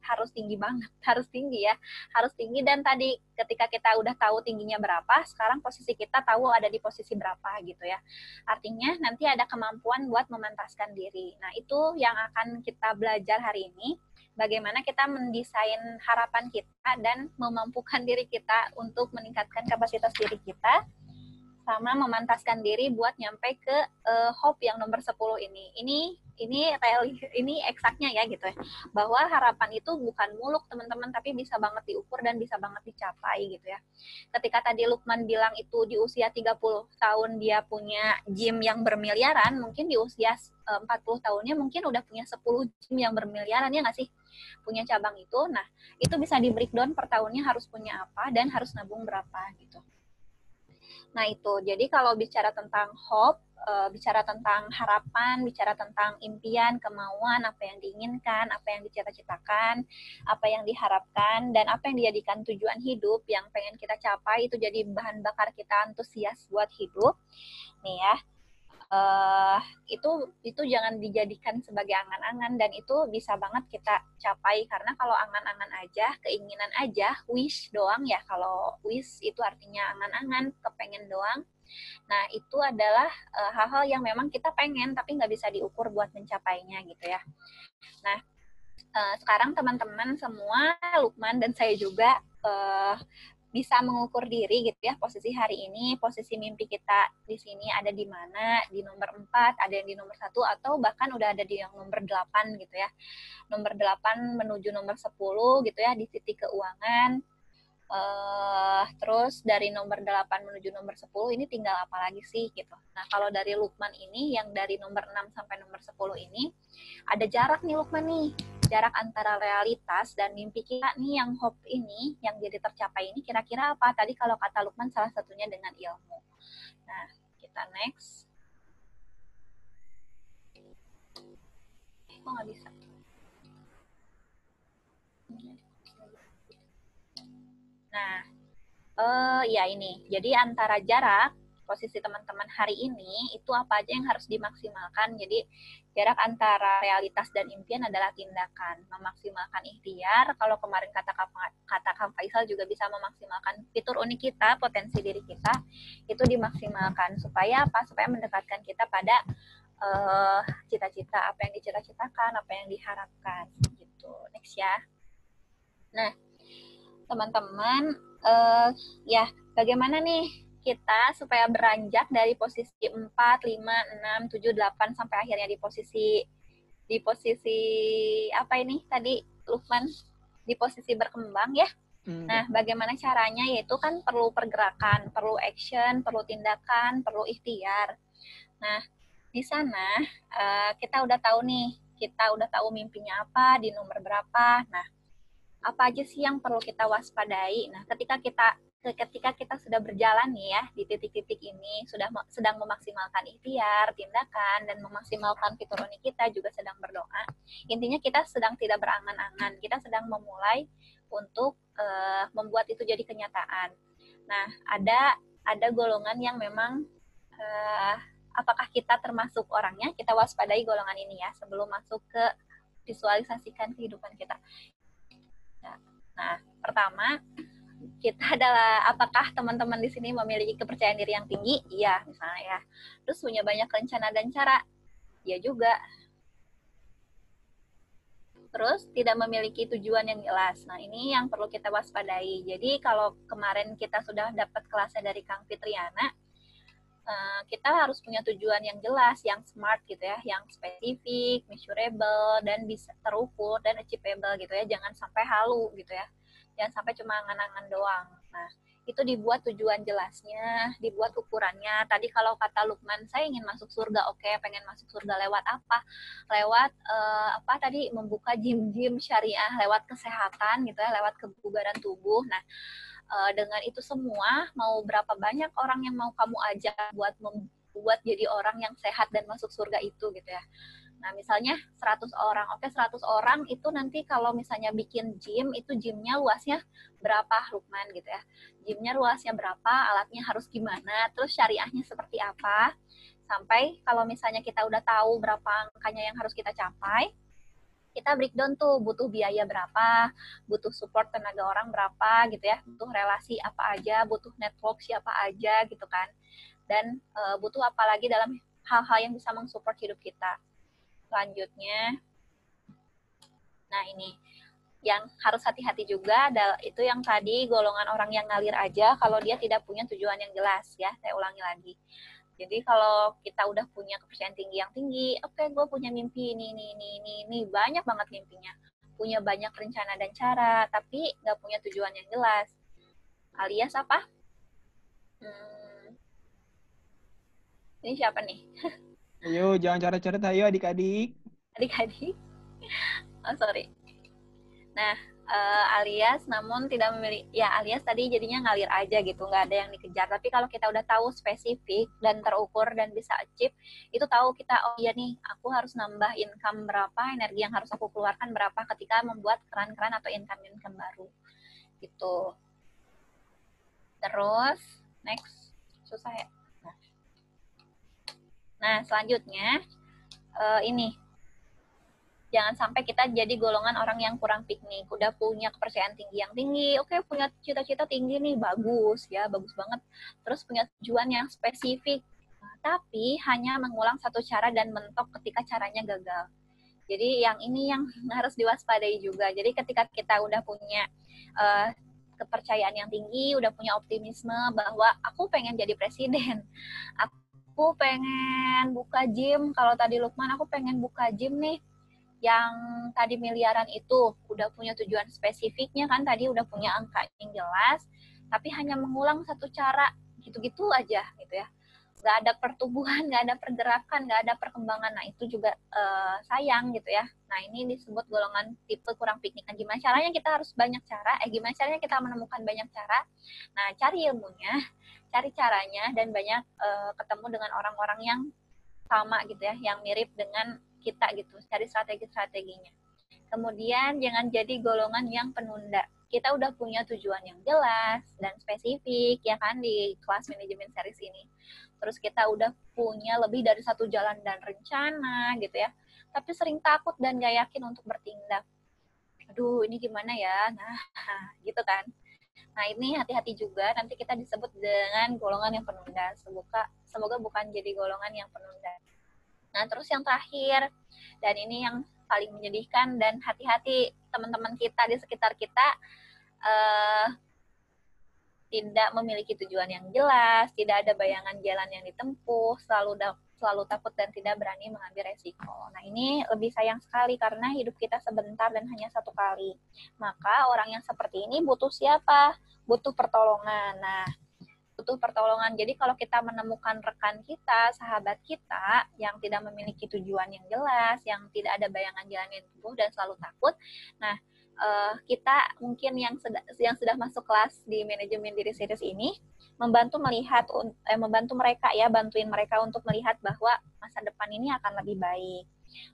banget, harus tinggi ya, harus tinggi. Dan tadi ketika kita udah tahu tingginya berapa, sekarang posisi kita tahu ada di posisi berapa gitu ya. Artinya nanti ada kemampuan buat memantaskan diri. Nah itu yang akan kita belajar hari ini. Bagaimana kita mendesain harapan kita dan memampukan diri kita untuk meningkatkan kapasitas diri kita, sama memantaskan diri buat nyampe ke hope yang nomor 10 ini. Ini eksaknya ya gitu ya. Bahwa harapan itu bukan muluk teman-teman, tapi bisa banget diukur dan bisa banget dicapai gitu ya. Ketika tadi Lukman bilang itu di usia 30 tahun dia punya gym yang bermiliaran, mungkin di usia 40 tahunnya mungkin udah punya 10 gym yang bermiliaran, ya nggak sih? Punya cabang itu. Nah, itu bisa di breakdown per tahunnya harus punya apa dan harus nabung berapa gitu. Nah itu, jadi kalau bicara tentang hope, bicara tentang harapan, bicara tentang impian, kemauan, apa yang diinginkan, apa yang dicita-citakan, apa yang diharapkan, dan apa yang dijadikan tujuan hidup yang pengen kita capai, itu jadi bahan bakar kita antusias buat hidup. Nih ya, itu jangan dijadikan sebagai angan-angan, dan itu bisa banget kita capai. Karena kalau angan-angan aja, keinginan aja, wish doang ya, kalau wish itu artinya angan-angan, kepengen doang. Nah itu adalah hal-hal yang memang kita pengen tapi nggak bisa diukur buat mencapainya gitu ya. Nah sekarang teman-teman semua, Lukman dan saya juga bisa mengukur diri gitu ya, posisi hari ini, posisi mimpi kita di sini ada di mana, di nomor 4, ada yang di nomor 1, atau bahkan udah ada di yang nomor 8 gitu ya. Nomor 8 menuju nomor 10 gitu ya, di titik keuangan. Terus dari nomor 8 menuju nomor 10 ini tinggal apa lagi sih gitu. Nah kalau dari Lukman ini, yang dari nomor 6 sampai nomor 10 ini, ada jarak nih Lukman nih. Jarak antara realitas dan mimpi kita nih yang hope ini, yang jadi tercapai ini kira-kira apa? Tadi kalau kata Lukman salah satunya dengan ilmu. Nah, kita next. Kok nggak bisa? Nah, ya ini. Jadi antara jarak, posisi teman-teman hari ini, itu apa aja yang harus dimaksimalkan. Jadi jarak antara realitas dan impian adalah tindakan. Memaksimalkan ikhtiar, kalau kemarin kata Kang Faisal juga bisa memaksimalkan fitur unik kita, potensi diri kita, itu dimaksimalkan. Supaya apa? Supaya mendekatkan kita pada cita-cita, apa yang dicita-citakan, apa yang diharapkan. Gitu. Next ya. Nah, teman-teman, ya bagaimana nih kita supaya beranjak dari posisi 4, 5, 6, 7, 8 sampai akhirnya di posisi apa ini tadi Lukman, di posisi berkembang ya. Nah, bagaimana caranya? Yaitu kan perlu pergerakan, perlu action, perlu tindakan, perlu ikhtiar. Nah, Di sana kita udah tahu nih, kita udah tahu mimpinya apa, di nomor berapa. Nah, apa aja sih yang perlu kita waspadai? Nah, ketika kita sudah berjalan nih ya di titik-titik ini, sedang memaksimalkan ikhtiar, tindakan, dan memaksimalkan fitur unik kita, juga sedang berdoa. Intinya kita sedang tidak berangan-angan, kita sedang memulai untuk membuat itu jadi kenyataan. Nah, ada golongan yang memang apakah kita termasuk orangnya, kita waspadai golongan ini ya sebelum masuk ke visualisasikan kehidupan kita. Nah, pertama, kita adalah, apakah teman-teman di sini memiliki kepercayaan diri yang tinggi? Iya, misalnya ya. Terus punya banyak rencana dan cara? Iya juga. Terus tidak memiliki tujuan yang jelas. Nah, ini yang perlu kita waspadai. Jadi kalau kemarin kita sudah dapat kelasnya dari Kang Fitriana, kita harus punya tujuan yang jelas, yang smart gitu ya, yang spesifik, measurable, dan bisa terukur dan achievable gitu ya. Jangan sampai halu gitu ya. Jangan sampai cuma angan-angan doang. Nah, itu dibuat tujuan jelasnya, dibuat ukurannya. Tadi kalau kata Lukman, saya ingin masuk surga, oke, pengen masuk surga lewat apa? Lewat apa tadi, membuka gym-gym syariah, lewat kesehatan gitu ya, lewat kebugaran tubuh. Nah, dengan itu semua, mau berapa banyak orang yang mau kamu ajak buat membuat jadi orang yang sehat dan masuk surga itu gitu ya. Nah, misalnya 100 orang. Oke, 100 orang itu nanti kalau misalnya bikin gym, itu gymnya luasnya berapa, Lukman gitu ya. Gymnya luasnya berapa, alatnya harus gimana, terus syariahnya seperti apa. Sampai kalau misalnya kita udah tahu berapa angkanya yang harus kita capai, kita breakdown tuh butuh biaya berapa, butuh support tenaga orang berapa gitu ya, butuh relasi apa aja, butuh network siapa aja gitu kan, dan butuh apa lagi dalam hal-hal yang bisa mensupport hidup kita. Selanjutnya, nah ini yang harus hati-hati juga, itu yang tadi golongan orang yang ngalir aja kalau dia tidak punya tujuan yang jelas ya, saya ulangi lagi. Jadi kalau kita udah punya kepercayaan tinggi yang tinggi, oke, gue punya mimpi ini, banyak banget mimpinya. Punya banyak rencana dan cara, tapi nggak punya tujuan yang jelas. Alias apa? Ini siapa nih? Ayo, jangan coret-coret, ayo adik-adik. Adik-adik? Oh, sorry. Nah, alias namun tidak memiliki, ya alias tadi jadinya ngalir aja gitu, nggak ada yang dikejar. Tapi kalau kita udah tahu spesifik dan terukur dan bisa achieve, itu tahu kita, oh iya nih, aku harus nambah income berapa, energi yang harus aku keluarkan berapa ketika membuat keran-keran atau income baru gitu. Terus next, susah ya. Nah, selanjutnya ini, jangan sampai kita jadi golongan orang yang kurang piknik. Udah punya kepercayaan tinggi yang tinggi, oke, punya cita-cita tinggi nih, bagus ya, bagus banget. Terus punya tujuan yang spesifik, tapi hanya mengulang satu cara dan mentok ketika caranya gagal. Jadi yang ini yang harus diwaspadai juga. Jadi ketika kita udah punya kepercayaan yang tinggi, udah punya optimisme bahwa aku pengen jadi presiden, aku pengen buka gym, kalau tadi Lukman, aku pengen buka gym nih, yang tadi miliaran itu, udah punya tujuan spesifiknya kan, tadi udah punya angka yang jelas, tapi hanya mengulang satu cara, gitu-gitu aja gitu ya. Nggak ada pertumbuhan, nggak ada pergerakan, nggak ada perkembangan. Nah, itu juga sayang gitu ya. Nah, ini disebut golongan tipe kurang piknik. Nah, gimana caranya kita harus banyak cara, gimana caranya kita menemukan banyak cara? Nah, cari ilmunya, cari caranya, dan banyak ketemu dengan orang-orang yang sama gitu ya, yang mirip dengan kita gitu, cari strategi-strateginya. Kemudian jangan jadi golongan yang penunda. Kita udah punya tujuan yang jelas dan spesifik ya kan di kelas manajemen series ini. Terus kita udah punya lebih dari satu jalan dan rencana gitu ya. Tapi sering takut dan gak yakin untuk bertindak. Aduh, ini gimana ya? Nah, gitu kan. Nah, ini hati-hati juga, nanti kita disebut dengan golongan yang penunda. Semoga bukan jadi golongan yang penunda. Nah, terus yang terakhir, dan ini yang paling menyedihkan, dan hati-hati teman-teman kita di sekitar kita tidak memiliki tujuan yang jelas, tidak ada bayangan jalan yang ditempuh, selalu takut dan tidak berani mengambil resiko. Nah, ini lebih sayang sekali karena hidup kita sebentar dan hanya satu kali. Maka orang yang seperti ini butuh siapa? Butuh pertolongan. Nah, butuh pertolongan. Jadi kalau kita menemukan rekan kita, sahabat kita yang tidak memiliki tujuan yang jelas, yang tidak ada bayangan jalan yang teguh dan selalu takut, nah kita mungkin yang sudah masuk kelas di manajemen diri series ini membantu bantuin mereka untuk melihat bahwa masa depan ini akan lebih baik.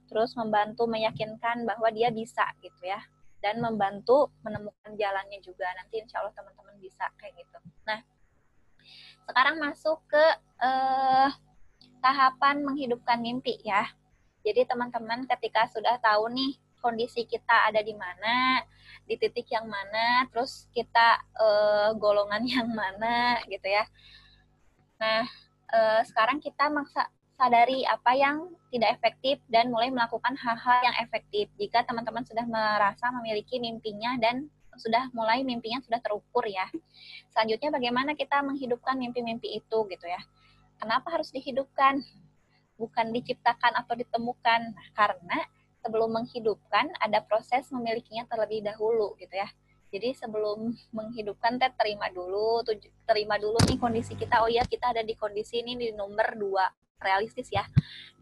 Terus membantu meyakinkan bahwa dia bisa gitu ya. Dan membantu menemukan jalannya juga. Nanti insya Allah teman-teman bisa kayak gitu. Nah, sekarang masuk ke tahapan menghidupkan mimpi ya. Jadi teman-teman ketika sudah tahu nih kondisi kita ada di mana, di titik yang mana, terus kita golongan yang mana gitu ya. Nah, sekarang kita sadari apa yang tidak efektif dan mulai melakukan hal-hal yang efektif. Jika teman-teman sudah merasa memiliki mimpinya dan mimpinya sudah terukur ya. Selanjutnya bagaimana kita menghidupkan mimpi-mimpi itu gitu ya. Kenapa harus dihidupkan? Bukan diciptakan atau ditemukan. Karena sebelum menghidupkan ada proses memilikinya terlebih dahulu gitu ya. Jadi sebelum menghidupkan terima dulu nih kondisi kita. Oh ya, kita ada di kondisi ini di nomor 2. Realistis ya.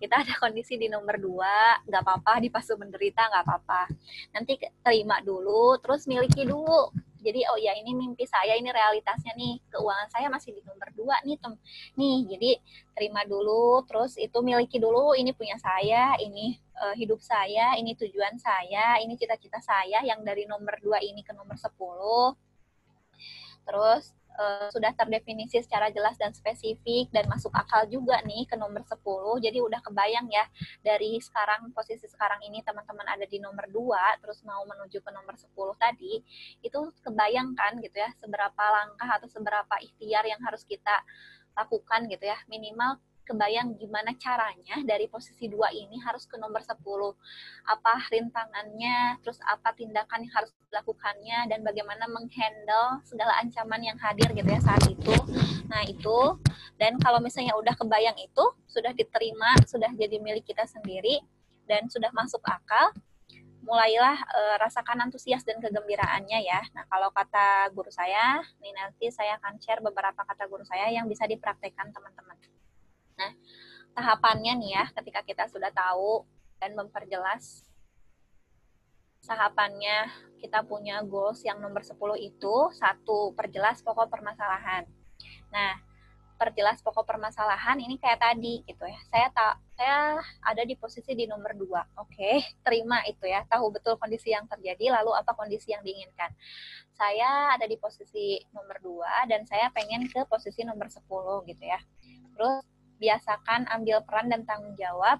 Kita ada kondisi di nomor 2, nggak apa-apa, di fase menderita nggak apa-apa. Nanti terima dulu, terus miliki dulu. Jadi oh ya ini mimpi saya, ini realitasnya nih, keuangan saya masih di nomor 2 nih jadi terima dulu, terus itu miliki dulu, ini punya saya, ini hidup saya, ini tujuan saya, ini cita-cita saya yang dari nomor 2 ini ke nomor 10. Terus sudah terdefinisi secara jelas dan spesifik dan masuk akal juga nih ke nomor 10. Jadi udah kebayang ya dari posisi sekarang ini teman-teman ada di nomor 2 terus mau menuju ke nomor 10 tadi, itu kebayangkan gitu ya seberapa langkah atau seberapa ikhtiar yang harus kita lakukan gitu ya. Minimal kebayang gimana caranya dari posisi 2 ini harus ke nomor 10. Apa rintangannya, terus apa tindakan yang harus dilakukannya, dan bagaimana menghandle segala ancaman yang hadir gitu ya saat itu. Nah itu, dan kalau misalnya udah kebayang itu, sudah diterima, sudah jadi milik kita sendiri, dan sudah masuk akal, mulailah rasakan antusias dan kegembiraannya ya. Nah kalau kata guru saya, nih nanti saya akan share beberapa kata guru saya yang bisa dipraktekkan teman-teman. Nah, tahapannya nih ya, ketika kita sudah tahu dan memperjelas tahapannya, kita punya goals yang nomor 10 itu, 1, perjelas pokok permasalahan. Nah, perjelas pokok permasalahan ini kayak tadi gitu ya. Saya ada di posisi di nomor 2. Oke, terima itu ya. Tahu betul kondisi yang terjadi, lalu apa kondisi yang diinginkan. Saya ada di posisi nomor 2 dan saya pengen ke posisi nomor 10 gitu ya. Terus biasakan ambil peran dan tanggung jawab.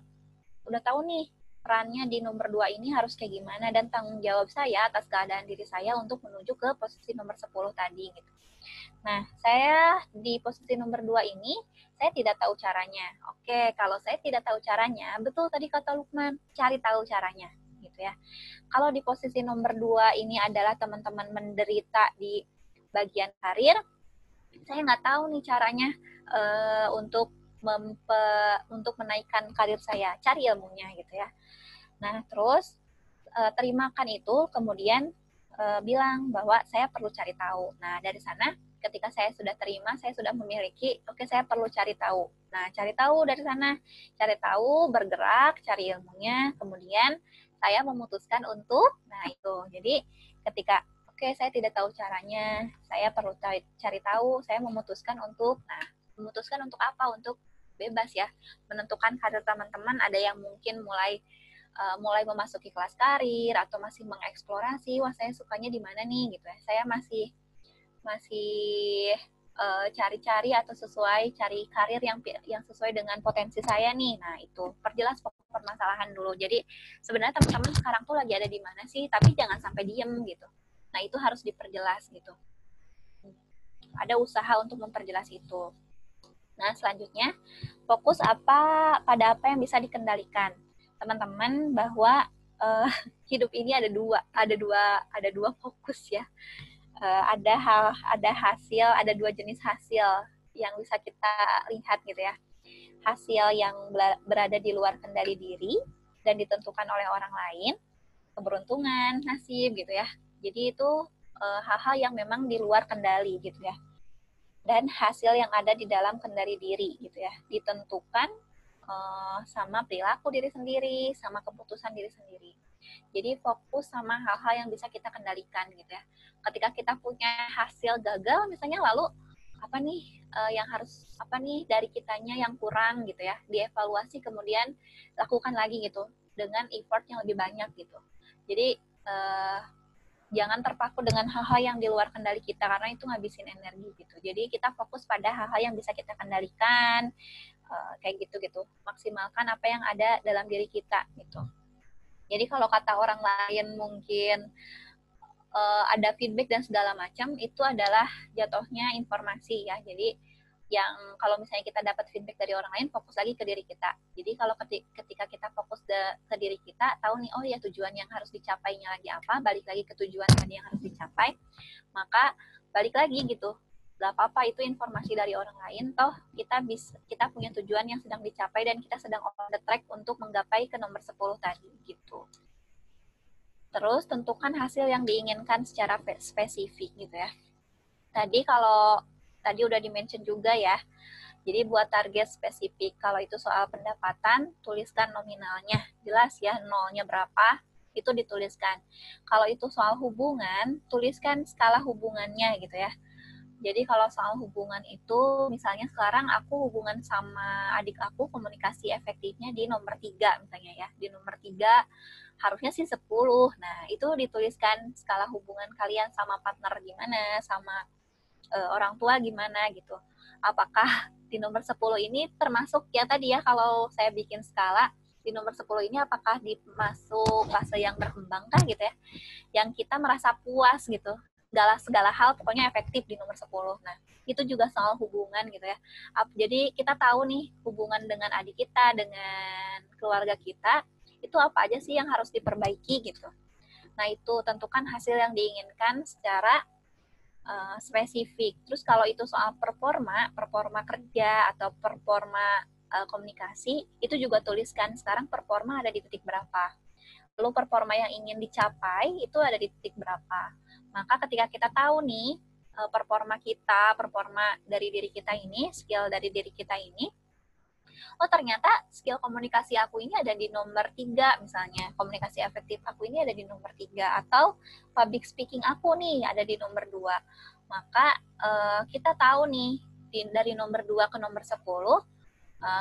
Udah tahu nih perannya di nomor 2 ini harus kayak gimana dan tanggung jawab saya atas keadaan diri saya untuk menuju ke posisi nomor 10 tadi gitu. Nah, saya di posisi nomor 2 ini saya tidak tahu caranya. Oke, kalau saya tidak tahu caranya, betul tadi kata Lukman, cari tahu caranya gitu ya. Kalau di posisi nomor 2 ini adalah teman-teman menderita di bagian karir, saya nggak tahu nih caranya untuk menaikkan karir saya, cari ilmunya gitu ya. Nah, terus terimakan itu, kemudian bilang bahwa saya perlu cari tahu. Nah, dari sana ketika saya sudah terima, saya sudah memiliki, oke, saya perlu cari tahu. Nah, cari tahu dari sana, cari tahu, bergerak, cari ilmunya, kemudian saya memutuskan untuk, nah itu. Jadi ketika saya tidak tahu caranya, saya perlu cari tahu, saya memutuskan untuk, memutuskan untuk apa? Untuk bebas ya, menentukan karir teman-teman. Ada yang mungkin mulai memasuki kelas karir atau masih mengeksplorasi, wah saya sukanya di mana nih gitu ya. Saya masih cari-cari atau cari karir yang sesuai dengan potensi saya nih. Nah, itu perjelas permasalahan dulu. Jadi sebenarnya teman-teman sekarang tuh lagi ada di mana sih, tapi jangan sampai diem gitu. Nah, itu harus diperjelas gitu. Ada usaha untuk memperjelas itu. Nah, selanjutnya fokus pada apa yang bisa dikendalikan. Teman-teman, bahwa hidup ini ada dua fokus ya. Ada hasil, ada 2 jenis hasil yang bisa kita lihat gitu ya. Hasil yang berada di luar kendali diri dan ditentukan oleh orang lain, keberuntungan, nasib gitu ya. Jadi itu hal-hal yang memang di luar kendali gitu ya. dan hasil yang ada di dalam kendali diri gitu ya, ditentukan sama perilaku diri sendiri, sama keputusan diri sendiri. Jadi fokus sama hal-hal yang bisa kita kendalikan gitu ya. Ketika kita punya hasil gagal misalnya, lalu apa nih yang harus apa nih dari kitanya yang kurang gitu ya, dievaluasi kemudian lakukan lagi gitu dengan effort yang lebih banyak gitu. Jadi jangan terpaku dengan hal-hal yang di luar kendali kita karena itu ngabisin energi gitu. Jadi kita fokus pada hal-hal yang bisa kita kendalikan, kayak gitu. Maksimalkan apa yang ada dalam diri kita gitu. Jadi kalau kata orang lain mungkin ada feedback dan segala macam, itu adalah jatuhnya informasi ya. Jadi yang kalau misalnya kita dapat feedback dari orang lain, fokus lagi ke diri kita. Jadi kalau ketika kita fokus ke diri kita, tahu nih, oh ya tujuan yang harus dicapainya lagi apa, balik lagi ke tujuan tadi yang harus dicapai, maka balik lagi gitu. Gak apa-apa itu informasi dari orang lain, toh kita punya tujuan yang sedang dicapai dan kita sedang on the track untuk menggapai ke nomor 10 tadi gitu. Terus tentukan hasil yang diinginkan secara spesifik gitu ya. Tadi udah di-mention juga ya. Jadi buat target spesifik, kalau itu soal pendapatan, tuliskan nominalnya. Jelas ya, nolnya berapa, itu dituliskan. Kalau itu soal hubungan, tuliskan skala hubungannya gitu ya. Jadi kalau soal hubungan itu, misalnya sekarang aku hubungan sama adik aku, komunikasi efektifnya di nomor 3 misalnya ya. Di nomor 3 harusnya sih 10. Nah, itu dituliskan skala hubungan kalian sama partner gimana, sama orang tua gimana gitu. Apakah di nomor 10 ini termasuk ya tadi ya, kalau saya bikin skala, di nomor 10 ini apakah dimasuk fase yang berkembang kah gitu ya. Yang kita merasa puas gitu. Segala hal pokoknya efektif di nomor 10. Nah, itu juga soal hubungan gitu ya. Jadi kita tahu nih hubungan dengan adik kita, dengan keluarga kita, itu apa aja sih yang harus diperbaiki gitu. Nah, itu tentukan hasil yang diinginkan secara spesifik. Terus kalau itu soal performa kerja atau performa komunikasi, itu juga tuliskan sekarang performa ada di titik berapa. Lalu performa yang ingin dicapai itu ada di titik berapa. Maka ketika kita tahu nih performa dari diri kita ini, skill dari diri kita ini, oh ternyata skill komunikasi aku ini ada di nomor 3 misalnya, komunikasi efektif aku ini ada di nomor 3, atau public speaking aku nih ada di nomor 2. Maka kita tahu nih dari nomor 2 ke nomor 10,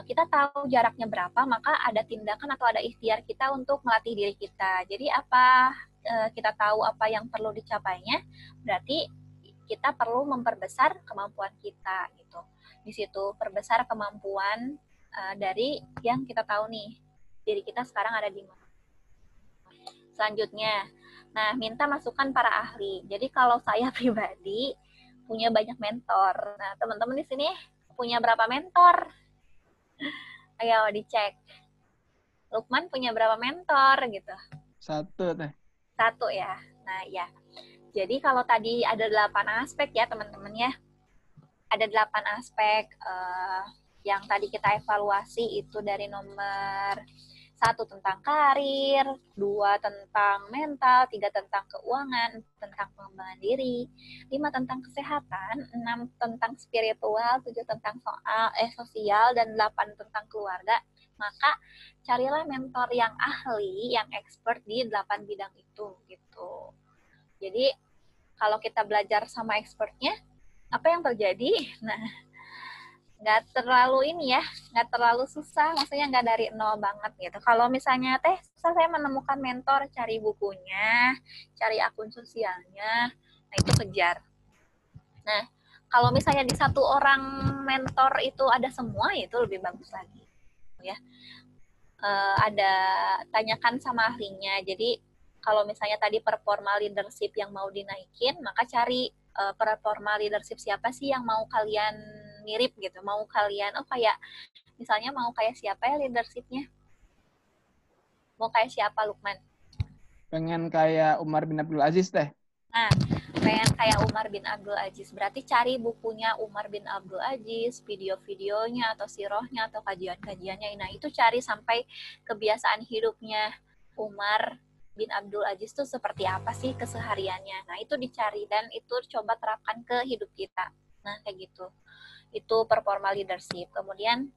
kita tahu jaraknya berapa, maka ada tindakan atau ada ikhtiar kita untuk melatih diri kita. Jadi kita tahu apa yang perlu dicapainya, berarti kita perlu memperbesar kemampuan kita gitu. Di situ perbesar kemampuan dari yang kita tahu nih, diri kita sekarang ada di mana. Selanjutnya, nah minta masukan para ahli. Jadi kalau saya pribadi punya banyak mentor. Nah teman-teman di sini punya berapa mentor? Ayo dicek. Lukman punya berapa mentor gitu? 1 teh. 1 ya. Nah ya. Jadi kalau tadi ada 8 aspek ya teman-teman ya. Ada 8 aspek yang tadi kita evaluasi itu dari nomor 1 tentang karir, 2 tentang mental, 3 tentang keuangan, tentang pengembangan diri, 5 tentang kesehatan, 6 tentang spiritual, 7 tentang sosial, dan 8 tentang keluarga. Maka carilah mentor yang ahli, yang expert di 8 bidang itu gitu. Jadi kalau kita belajar sama expertnya, apa yang terjadi? Nah, nggak terlalu nggak terlalu susah, maksudnya nggak dari nol banget gitu. Kalau misalnya susah saya menemukan mentor, cari bukunya, cari akun sosialnya, nah itu kejar. Nah, kalau misalnya di 1 orang mentor itu ada semua, itu lebih bagus lagi ya. Ada tanyakan sama ahlinya. Jadi kalau misalnya tadi performa leadership yang mau dinaikin, maka cari performa leadership siapa sih yang mau kalian mirip gitu, mau kalian kayak misalnya mau kayak siapa ya leadershipnya, mau kayak siapa Lukman? Pengen kayak Umar bin Abdul Aziz teh. Nah, pengen kayak Umar bin Abdul Aziz, berarti cari bukunya Umar bin Abdul Aziz, video-videonya atau sirohnya atau kajian-kajiannya. Nah itu cari sampai kebiasaan hidupnya Umar bin Abdul Aziz tuh seperti apa sih kesehariannya. Nah itu dicari dan itu coba terapkan ke hidup kita. Nah, kayak gitu. Itu performa leadership. Kemudian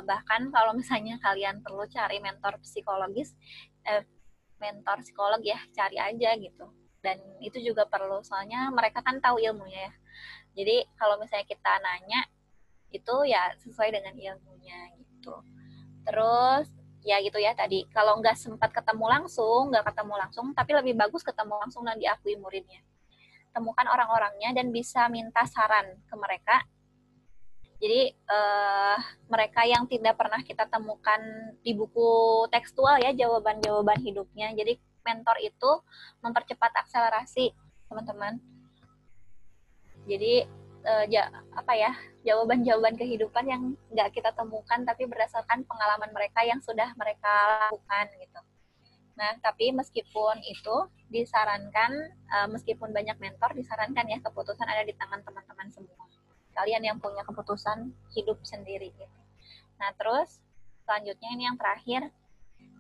bahkan kalau misalnya kalian perlu cari mentor psikologis, mentor psikolog ya, cari aja gitu. Dan itu juga perlu, soalnya mereka kan tahu ilmunya ya. Jadi kalau misalnya kita nanya, itu ya sesuai dengan ilmunya gitu. Terus ya gitu ya tadi, kalau nggak sempat nggak ketemu langsung, tapi lebih bagus ketemu langsung dan diakui muridnya. Temukan orang-orangnya dan bisa minta saran ke mereka. Jadi mereka yang tidak pernah kita temukan di buku tekstual ya, jawaban-jawaban hidupnya. Jadi mentor itu mempercepat akselerasi, teman-teman. Jadi jawaban-jawaban kehidupan yang nggak kita temukan tapi berdasarkan pengalaman mereka yang sudah mereka lakukan gitu. Nah, tapi meskipun itu disarankan, meskipun banyak mentor, disarankan ya keputusan ada di tangan teman-teman semua. Kalian yang punya keputusan hidup sendiri gitu. Nah, terus selanjutnya ini yang terakhir,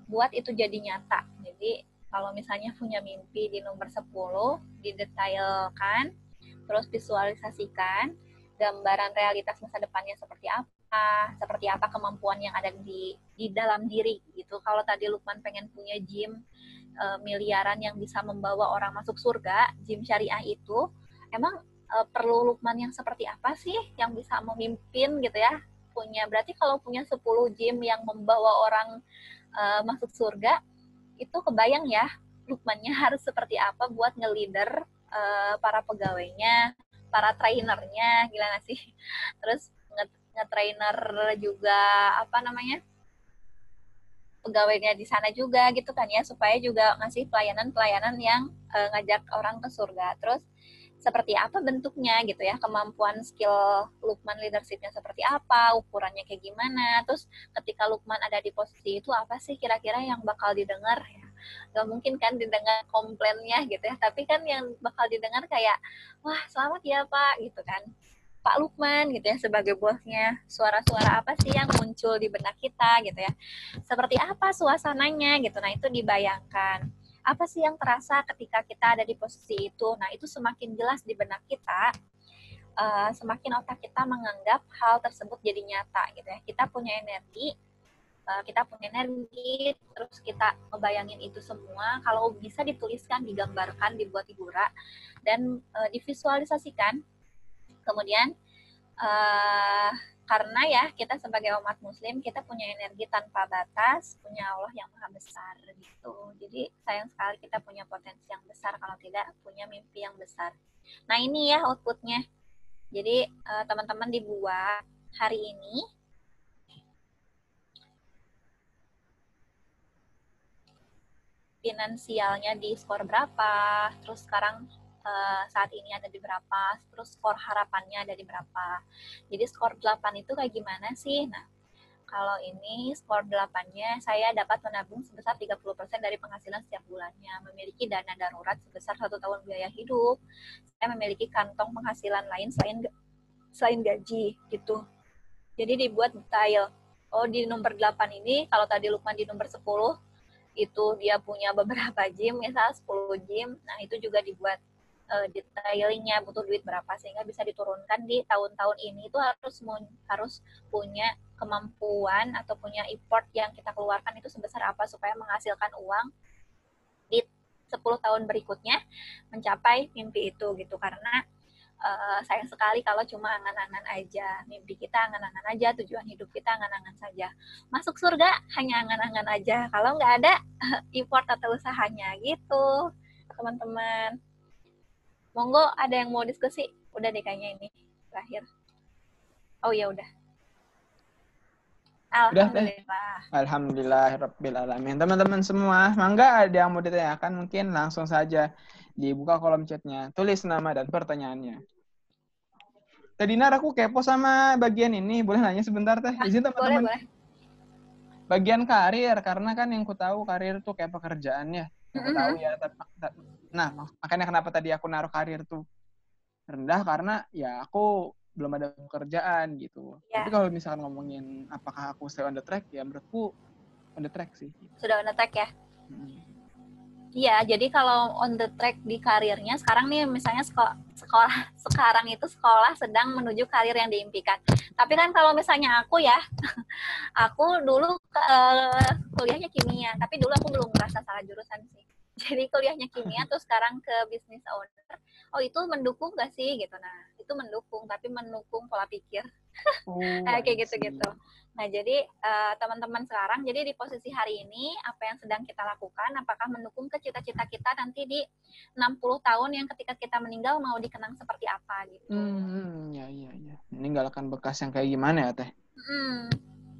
buat itu jadi nyata. Jadi kalau misalnya punya mimpi di nomor 10, didetailkan, terus visualisasikan gambaran realitas masa depannya seperti apa kemampuan yang ada di dalam diri gitu. Kalau tadi Lukman pengen punya gym miliaran yang bisa membawa orang masuk surga, gym syariah itu, emang perlu Lukman yang seperti apa sih yang bisa memimpin gitu ya? Berarti kalau punya 10 gym yang membawa orang masuk surga, itu kebayang ya Lukmannya harus seperti apa buat nge-leader para pegawainya, para trainernya, gila gak sih? Terus nge-trainer juga pegawainya di sana juga gitu kan ya, supaya juga ngasih pelayanan-pelayanan yang ngajak orang ke surga. Terus seperti apa bentuknya gitu ya, kemampuan skill Lukman leadership-nya seperti apa, ukurannya kayak gimana, terus ketika Lukman ada di posisi itu apa sih kira-kira yang bakal didengar ya. Gak mungkin kan didengar komplainnya gitu ya, tapi kan yang bakal didengar kayak, wah selamat ya Pak gitu kan, Pak Lukman gitu ya sebagai bosnya, suara-suara apa sih yang muncul di benak kita gitu ya, seperti apa suasananya gitu. Nah itu dibayangkan, apa sih yang terasa ketika kita ada di posisi itu. Nah itu semakin jelas di benak kita, semakin otak kita menganggap hal tersebut jadi nyata gitu ya. Kita punya energi, terus kita ngebayangin itu semua, kalau bisa dituliskan, digambarkan, dibuat figura, dan divisualisasikan. Kemudian karena ya kita sebagai umat muslim, kita punya energi tanpa batas, punya Allah yang maha besar gitu. Jadi sayang sekali kita punya potensi yang besar kalau tidak punya mimpi yang besar. Nah ini ya outputnya. Jadi teman-teman dibuat hari ini finansialnya di skor berapa, terus sekarang saat ini ada di berapa, terus skor harapannya ada di berapa. Jadi skor 8 itu kayak gimana sih? Nah, kalau ini skor 8-nya, saya dapat menabung sebesar 30% dari penghasilan setiap bulannya, memiliki dana darurat sebesar 1 tahun biaya hidup, saya memiliki kantong penghasilan lain selain gaji, gitu. Jadi dibuat detail. Oh, di nomor 8 ini, kalau tadi Lukman di nomor 10, itu dia punya beberapa gym, misal 10 gym, nah itu juga dibuat detailingnya butuh duit berapa, sehingga bisa diturunkan di tahun-tahun ini itu harus punya kemampuan atau punya effort yang kita keluarkan itu sebesar apa supaya menghasilkan uang di 10 tahun berikutnya mencapai mimpi itu gitu. Karena sayang sekali kalau cuma angan-angan aja, mimpi kita angan-angan aja, tujuan hidup kita angan-angan saja, masuk surga hanya angan-angan aja kalau nggak ada effort atau usahanya gitu teman-teman. Monggo ada yang mau diskusi? Udah deh kayaknya ini terakhir. Oh ya udah. Alhamdulillah. Alhamdulillahirrabbilalamin. Teman-teman semua, mangga ada yang mau ditanyakan, mungkin langsung saja dibuka kolom chatnya, tulis nama dan pertanyaannya. Tadi Nar, aku kepo sama bagian ini, boleh nanya sebentar teh? Izin teman-teman. Boleh. Bagian karir, karena kan yang ku tahu karir tuh kayak pekerjaannya. Yang ku tahu ya. Nah, makanya kenapa tadi aku naruh karir tuh rendah, karena ya aku belum ada pekerjaan gitu. Tapi kalau misalkan ngomongin apakah aku stay on the track, ya menurutku on the track sih. Sudah on the track ya? Iya, jadi kalau on the track di karirnya sekarang nih misalnya sekolah sekarang itu sekolah sedang menuju karir yang diimpikan. Tapi kan kalau misalnya aku ya, aku dulu kuliahnya kimia, tapi dulu aku belum merasa salah jurusan sih. Jadi kuliahnya kimia terus sekarang ke business owner. Oh, itu mendukung gak sih gitu. Nah, itu mendukung, tapi mendukung pola pikir. Kayak gitu-gitu. Nah, jadi teman-teman sekarang, jadi di posisi hari ini, apa yang sedang kita lakukan, apakah mendukung ke cita-cita kita nanti di 60 tahun yang ketika kita meninggal mau dikenang seperti apa gitu. Ya. Meninggalkan bekas yang kayak gimana ya, Teh?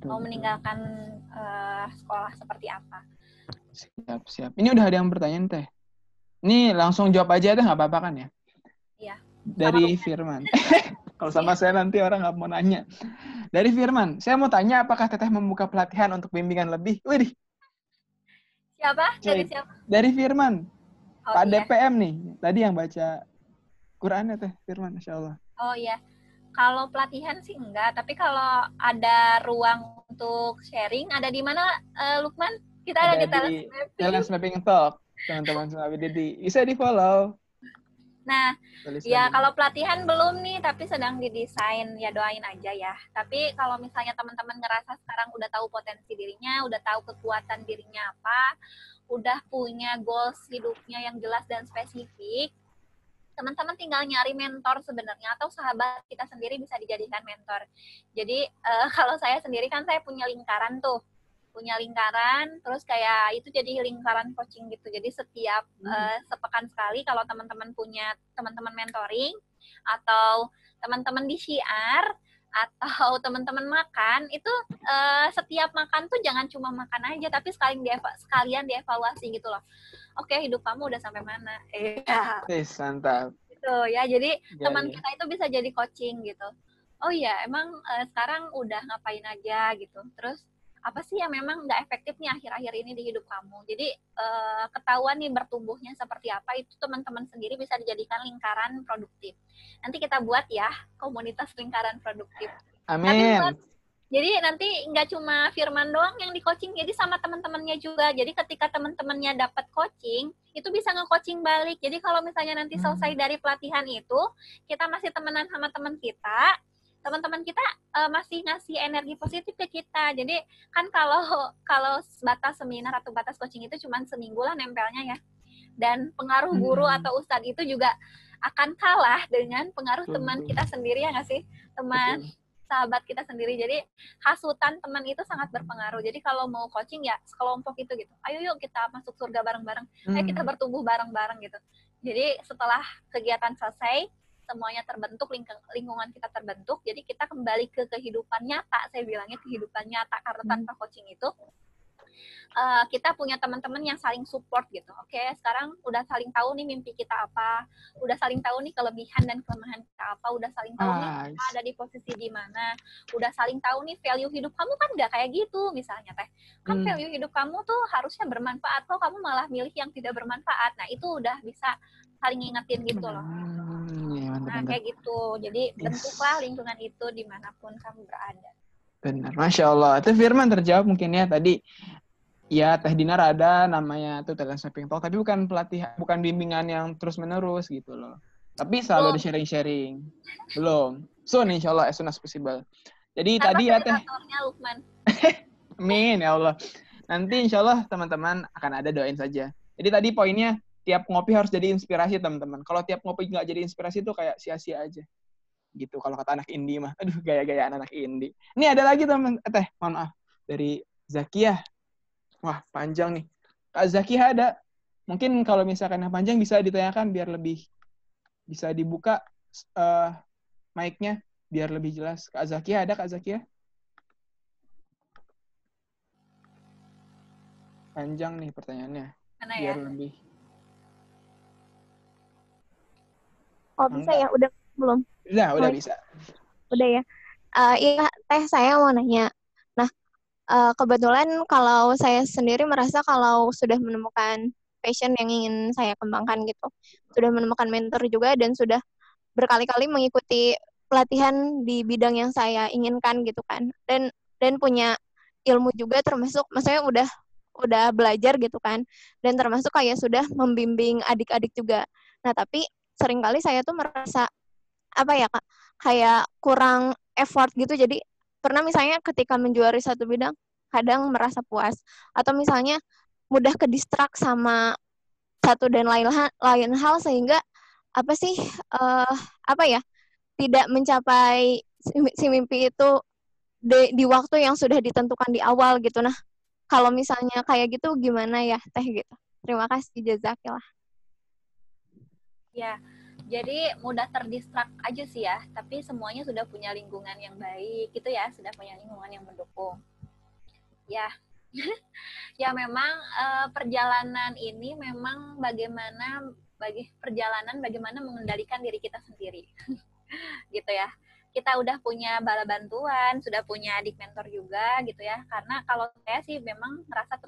Mau meninggalkan sekolah seperti apa. Siap. Ini udah ada yang bertanya, Teh. Ini langsung jawab aja, Teh, nggak apa-apa kan ya? Iya. Dari Firman. Kalau sama saya nanti orang nggak mau nanya. Dari Firman, saya mau tanya apakah Teteh membuka pelatihan untuk bimbingan lebih? Widih. Siapa? Dari siapa? Dari Firman. Pak iya. DPM nih. Tadi yang baca Qurannya Teh Firman, Masya Allah. Oh iya. Kalau pelatihan sih enggak, tapi kalau ada ruang untuk sharing, ada di mana, Lukman? Kita ada di Talents Mapping Talk, teman-teman semua Didi. Bisa di-follow. Nah, ya kalau pelatihan belum nih, tapi sedang didesain, ya doain aja ya. Tapi kalau misalnya teman-teman ngerasa sekarang udah tahu potensi dirinya, udah tahu kekuatan dirinya apa, udah punya goals hidupnya yang jelas dan spesifik, teman-teman tinggal nyari mentor sebenarnya, atau sahabat kita sendiri bisa dijadikan mentor. Jadi kalau saya sendiri kan saya punya lingkaran, terus kayak itu jadi lingkaran coaching gitu. Jadi setiap sepekan sekali kalau teman-teman punya teman-teman mentoring, atau teman-teman di syiar, atau teman-teman makan, itu setiap makan tuh jangan cuma makan aja, tapi sekalian dievaluasi gitu loh. Oke, hidup kamu udah sampai mana? Mantap. Gitu ya, jadi teman kita itu bisa jadi coaching gitu. Oh iya, emang sekarang udah ngapain aja gitu. Terus apa sih yang memang nggak efektif nih akhir-akhir ini di hidup kamu. Jadi ketahuan nih bertumbuhnya seperti apa, itu teman-teman sendiri bisa dijadikan lingkaran produktif. Nanti kita buat ya komunitas lingkaran produktif. Amin. Jadi nanti nggak cuma Firman doang yang di coaching, jadi sama teman-temannya juga. Jadi ketika teman-temannya dapat coaching, itu bisa nge-coaching balik. Jadi kalau misalnya nanti selesai dari pelatihan itu, kita masih temenan sama teman kita, teman-teman kita masih ngasih energi positif ke kita. Jadi kan kalau batas seminar atau batas coaching itu cuma seminggu lah nempelnya ya. Dan pengaruh guru atau ustadz itu juga akan kalah dengan pengaruh teman kita sendiri, ya nggak sih? Teman sahabat kita sendiri. Jadi hasutan teman itu sangat berpengaruh. Jadi kalau mau coaching ya sekelompok itu gitu. Ayo yuk kita masuk surga bareng-bareng. Ayo kita bertumbuh bareng-bareng gitu. Jadi setelah kegiatan selesai, semuanya terbentuk, lingkungan kita terbentuk, jadi kita kembali ke kehidupan nyata, saya bilangnya kehidupan nyata, karena tanpa coaching itu kita punya teman-teman yang saling support gitu. Oke, sekarang udah saling tahu nih mimpi kita apa, udah saling tahu nih kelebihan dan kelemahan kita apa, udah saling tahu nih kita ada di posisi di mana, udah saling tahu nih value hidup kamu kan nggak kayak gitu misalnya Teh. Kan value hidup kamu tuh harusnya bermanfaat, kok kamu malah milih yang tidak bermanfaat. Nah, itu udah bisa saling ngingetin gitu loh. Nah, kayak gitu. Jadi bentuklah lingkungan itu dimanapun kamu berada. Benar, Masya Allah. Itu Firman terjawab mungkin ya tadi. Ya, Teh Dinar ada namanya tuh Talents Mapping Talk, tapi bukan pelatihan, bukan bimbingan yang terus-menerus gitu loh. Tapi selalu ada sharing-sharing. Belum. Soon, insya Allah, as soon as possible. Jadi kan tadi ya Teh. Lukman. Amin, ya Allah. Nanti insya Allah teman-teman akan ada, doain saja. Jadi tadi poinnya, tiap ngopi harus jadi inspirasi teman-teman. Kalau tiap ngopi nggak jadi inspirasi itu kayak sia-sia aja. Gitu kalau kata anak indie mah. Aduh, gaya-gaya anak indie. Ini ada lagi teman, Teh, mohon maaf. Dari Zakiyah. Wah, panjang nih. Kak Zakiyah ada. Mungkin kalau misalkan yang panjang bisa ditanyakan biar lebih bisa dibuka mic-nya biar lebih jelas. Kak Zakiyah ada, Kak Zakiyah? Panjang nih pertanyaannya. Mana biar ya? Lebih. Oh, bisa ya? Udah belum? Udah bisa. Udah ya. Iya, Teh, saya mau nanya. Nah, kebetulan kalau saya sendiri merasa kalau sudah menemukan passion yang ingin saya kembangkan gitu, sudah menemukan mentor juga dan sudah berkali-kali mengikuti pelatihan di bidang yang saya inginkan gitu kan, dan punya ilmu juga, termasuk maksudnya udah belajar gitu kan, dan termasuk kayak sudah membimbing adik-adik juga. Nah, tapi seringkali saya tuh merasa apa ya Kak, kayak kurang effort gitu. Jadi pernah misalnya ketika menjuari satu bidang, kadang merasa puas, atau misalnya mudah ke distract sama satu dan lain hal sehingga apa sih apa ya, tidak mencapai si mimpi itu di waktu yang sudah ditentukan di awal gitu. Nah, kalau misalnya kayak gitu gimana ya Teh gitu. Terima kasih, jazakillah. Ya, jadi mudah terdistract aja sih ya, tapi semuanya sudah punya lingkungan yang baik gitu ya, sudah punya lingkungan yang mendukung. Ya, ya memang perjalanan ini memang bagaimana mengendalikan diri kita sendiri. Gitu ya. Kita udah punya bala bantuan, sudah punya adik mentor juga gitu ya. Karena kalau saya sih memang merasa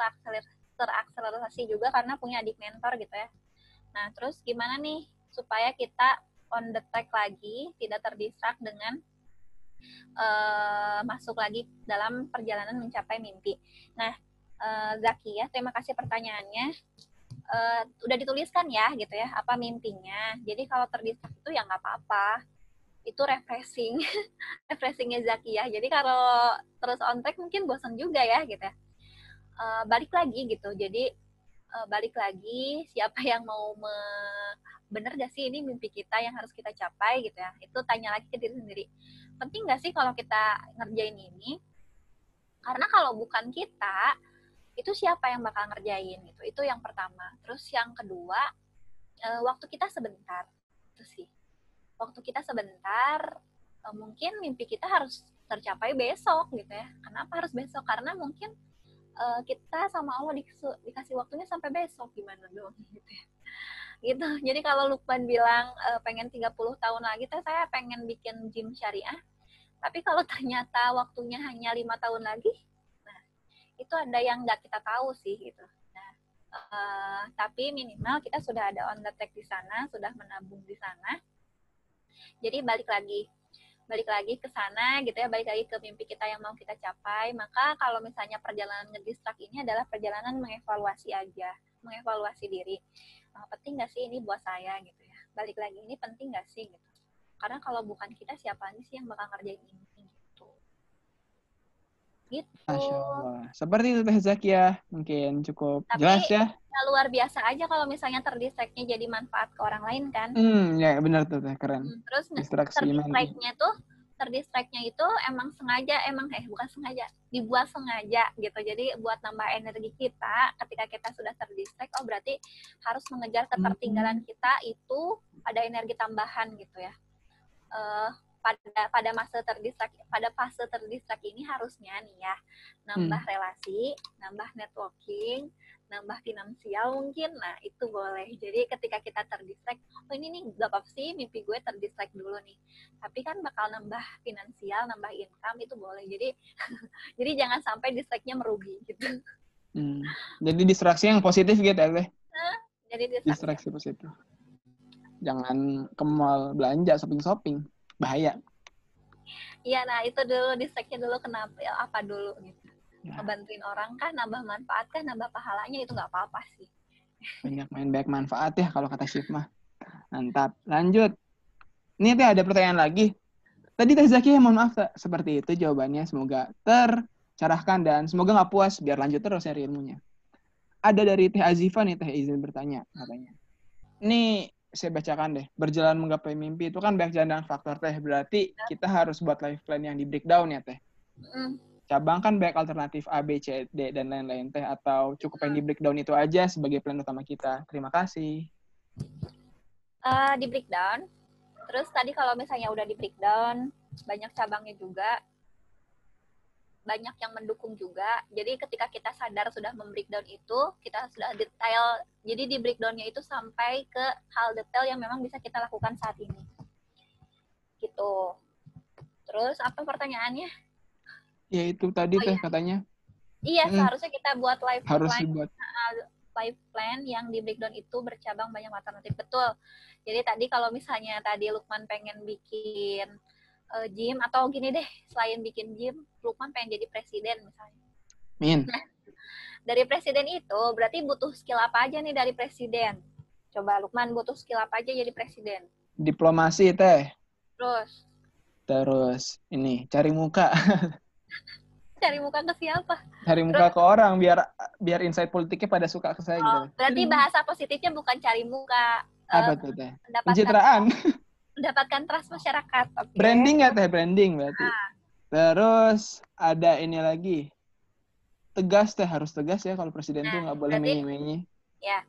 terakselerasi juga karena punya adik mentor gitu ya. Nah, terus gimana nih supaya kita on the track lagi, tidak terdistract dengan masuk lagi dalam perjalanan mencapai mimpi. Nah, Zaki ya, terima kasih pertanyaannya. Udah dituliskan ya gitu ya, apa mimpinya. Jadi kalau terdistract itu ya nggak apa-apa. Itu refreshing. Refreshingnya Zaki ya. Jadi kalau terus on track mungkin bosan juga ya gitu ya. Balik lagi gitu. Jadi balik lagi, siapa yang mau bener gak sih ini mimpi kita yang harus kita capai gitu ya. Itu tanya lagi ke diri sendiri. Penting gak sih kalau kita ngerjain ini? Karena kalau bukan kita, itu siapa yang bakal ngerjain gitu. Itu yang pertama. Terus yang kedua, waktu kita sebentar. Itu sih. Waktu kita sebentar, mungkin mimpi kita harus tercapai besok gitu ya. Kenapa harus besok? Karena mungkin kita sama Allah dikasih waktunya sampai besok, gimana dong gitu ya. Gitu. Jadi kalau Lukman bilang pengen 30 tahun lagi, saya pengen bikin gym syariah. Tapi kalau ternyata waktunya hanya 5 tahun lagi, nah itu ada yang nggak kita tahu sih gitu. Nah, tapi minimal kita sudah ada on the track di sana, sudah menabung di sana. Jadi balik lagi ke sana gitu ya, balik lagi ke mimpi kita yang mau kita capai. Maka kalau misalnya perjalanan ngedistract ini adalah perjalanan mengevaluasi aja, mengevaluasi diri. Penting nggak sih ini buat saya gitu ya, balik lagi ini penting nggak sih gitu. Karena kalau bukan kita, siapa sih yang bakal ngerjain ini gitu. Masya Allah. Seperti itu Teh Zakia, mungkin cukup tapi jelas ya. Luar biasa aja kalau misalnya terdistract-nya jadi manfaat ke orang lain kan. Ya benar tuh Teh, keren. Terus terdistract-nya itu emang bukan sengaja, dibuat sengaja gitu. Jadi buat nambah energi kita ketika kita sudah terdistract, berarti harus mengejar ketertinggalan kita itu ada energi tambahan gitu ya. Pada fase terdistract ini harusnya nih ya, nambah relasi, nambah networking, nambah finansial mungkin. Nah, itu boleh. Jadi ketika kita terdistract, ini nih gak apa-apa sih mimpi gue terdistract dulu nih. Tapi kan bakal nambah finansial, nambah income, itu boleh. Jadi jadi jangan sampai distract-nya merugi gitu. Jadi distraksi yang positif gitu ya, Teh? Jadi distraksi positif. Jangan ke mall belanja, shopping. Bahaya. Iya, nah itu dulu distract-nya dulu, kenapa ya, apa dulu gitu. Ya. Ngebantuin orang kan, nambah manfaat kan, nambah pahalanya, itu nggak apa-apa sih. Banyak main baik manfaat ya kalau kata Syif mah. Mantap. Lanjut. Ini Teh ada pertanyaan lagi. Tadi Teh Zakia mohon maaf seperti itu jawabannya. Semoga tercerahkan dan semoga nggak puas biar lanjut terus ya ilmunya. Ada dari Teh Azifa nih, Teh izin bertanya katanya. Ini saya bacakan deh. Berjalan menggapai mimpi itu kan banyak jalan dan faktor Teh. Berarti kita harus buat life plan yang di breakdown ya Teh. Cabang kan banyak alternatif A, B, C, D dan lain-lain Teh. Atau cukup yang di breakdown itu aja sebagai plan utama kita. Terima kasih. Di breakdown. Terus tadi kalau misalnya udah di breakdown, banyak cabangnya juga. Banyak yang mendukung juga. Jadi ketika kita sadar sudah membreakdown itu, kita sudah detail. Jadi di breakdown-nya itu sampai ke hal detail yang memang bisa kita lakukan saat ini. Gitu. Terus apa pertanyaannya? Ya itu tadi Teh katanya. Iya, seharusnya kita buat life plan yang di breakdown itu bercabang banyak alternatif. Betul. Jadi tadi kalau misalnya tadi Lukman pengen bikin gym, atau gini deh, selain bikin gym, Lukman pengen jadi presiden misalnya. Dari presiden itu berarti butuh skill apa aja nih dari presiden? Coba Lukman, butuh skill apa aja jadi presiden? Diplomasi teh. Terus ini cari muka. cari muka ke siapa? Cari muka ke orang biar insight politiknya pada suka ke saya gitu. Berarti bahasa positifnya bukan cari muka. Apa tuh teh? Pencitraan. Mendapatkan trust masyarakat. Okay. Branding ya teh, branding berarti. Terus ada ini lagi. Tegas teh, harus tegas ya kalau presiden tuh nggak boleh menye-menye. Ya.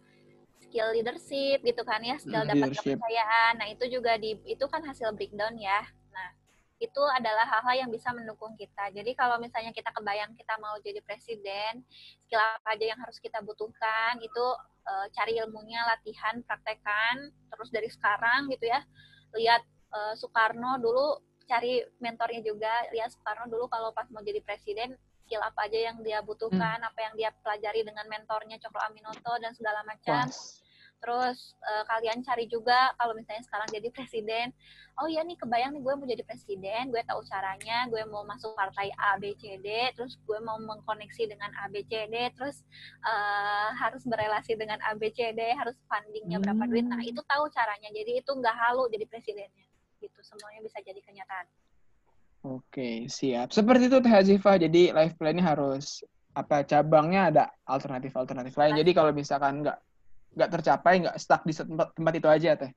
Skill leadership gitu kan ya, skill dapat kepercayaan. Nah, itu juga itu kan hasil breakdown ya. Nah, itu adalah hal-hal yang bisa mendukung kita. Jadi kalau misalnya kita kebayang kita mau jadi presiden, skill apa aja yang harus kita butuhkan, itu cari ilmunya, latihan, praktekan, terus dari sekarang gitu ya. Lihat Soekarno dulu, cari mentornya juga, lihat Soekarno dulu kalau pas mau jadi presiden, skill apa aja yang dia butuhkan, apa yang dia pelajari dengan mentornya Cokro Aminoto dan segala macam. Terus kalian cari juga kalau misalnya sekarang jadi presiden, oh iya nih kebayang nih gue mau jadi presiden, gue tahu caranya, gue mau masuk partai A, B, C, D, terus gue mau mengkoneksi dengan A, B, C, D, terus harus berelasi dengan A, B, C, D, harus fundingnya berapa duit. Nah itu tahu caranya, jadi itu nggak halu jadi presidennya, gitu. Semuanya bisa jadi kenyataan. Oke, siap. Seperti itu Teh Azifah. Jadi life plan-nya harus cabangnya ada alternatif lain. Jadi kalau misalkan nggak tercapai, nggak stuck di tempat itu aja Teh.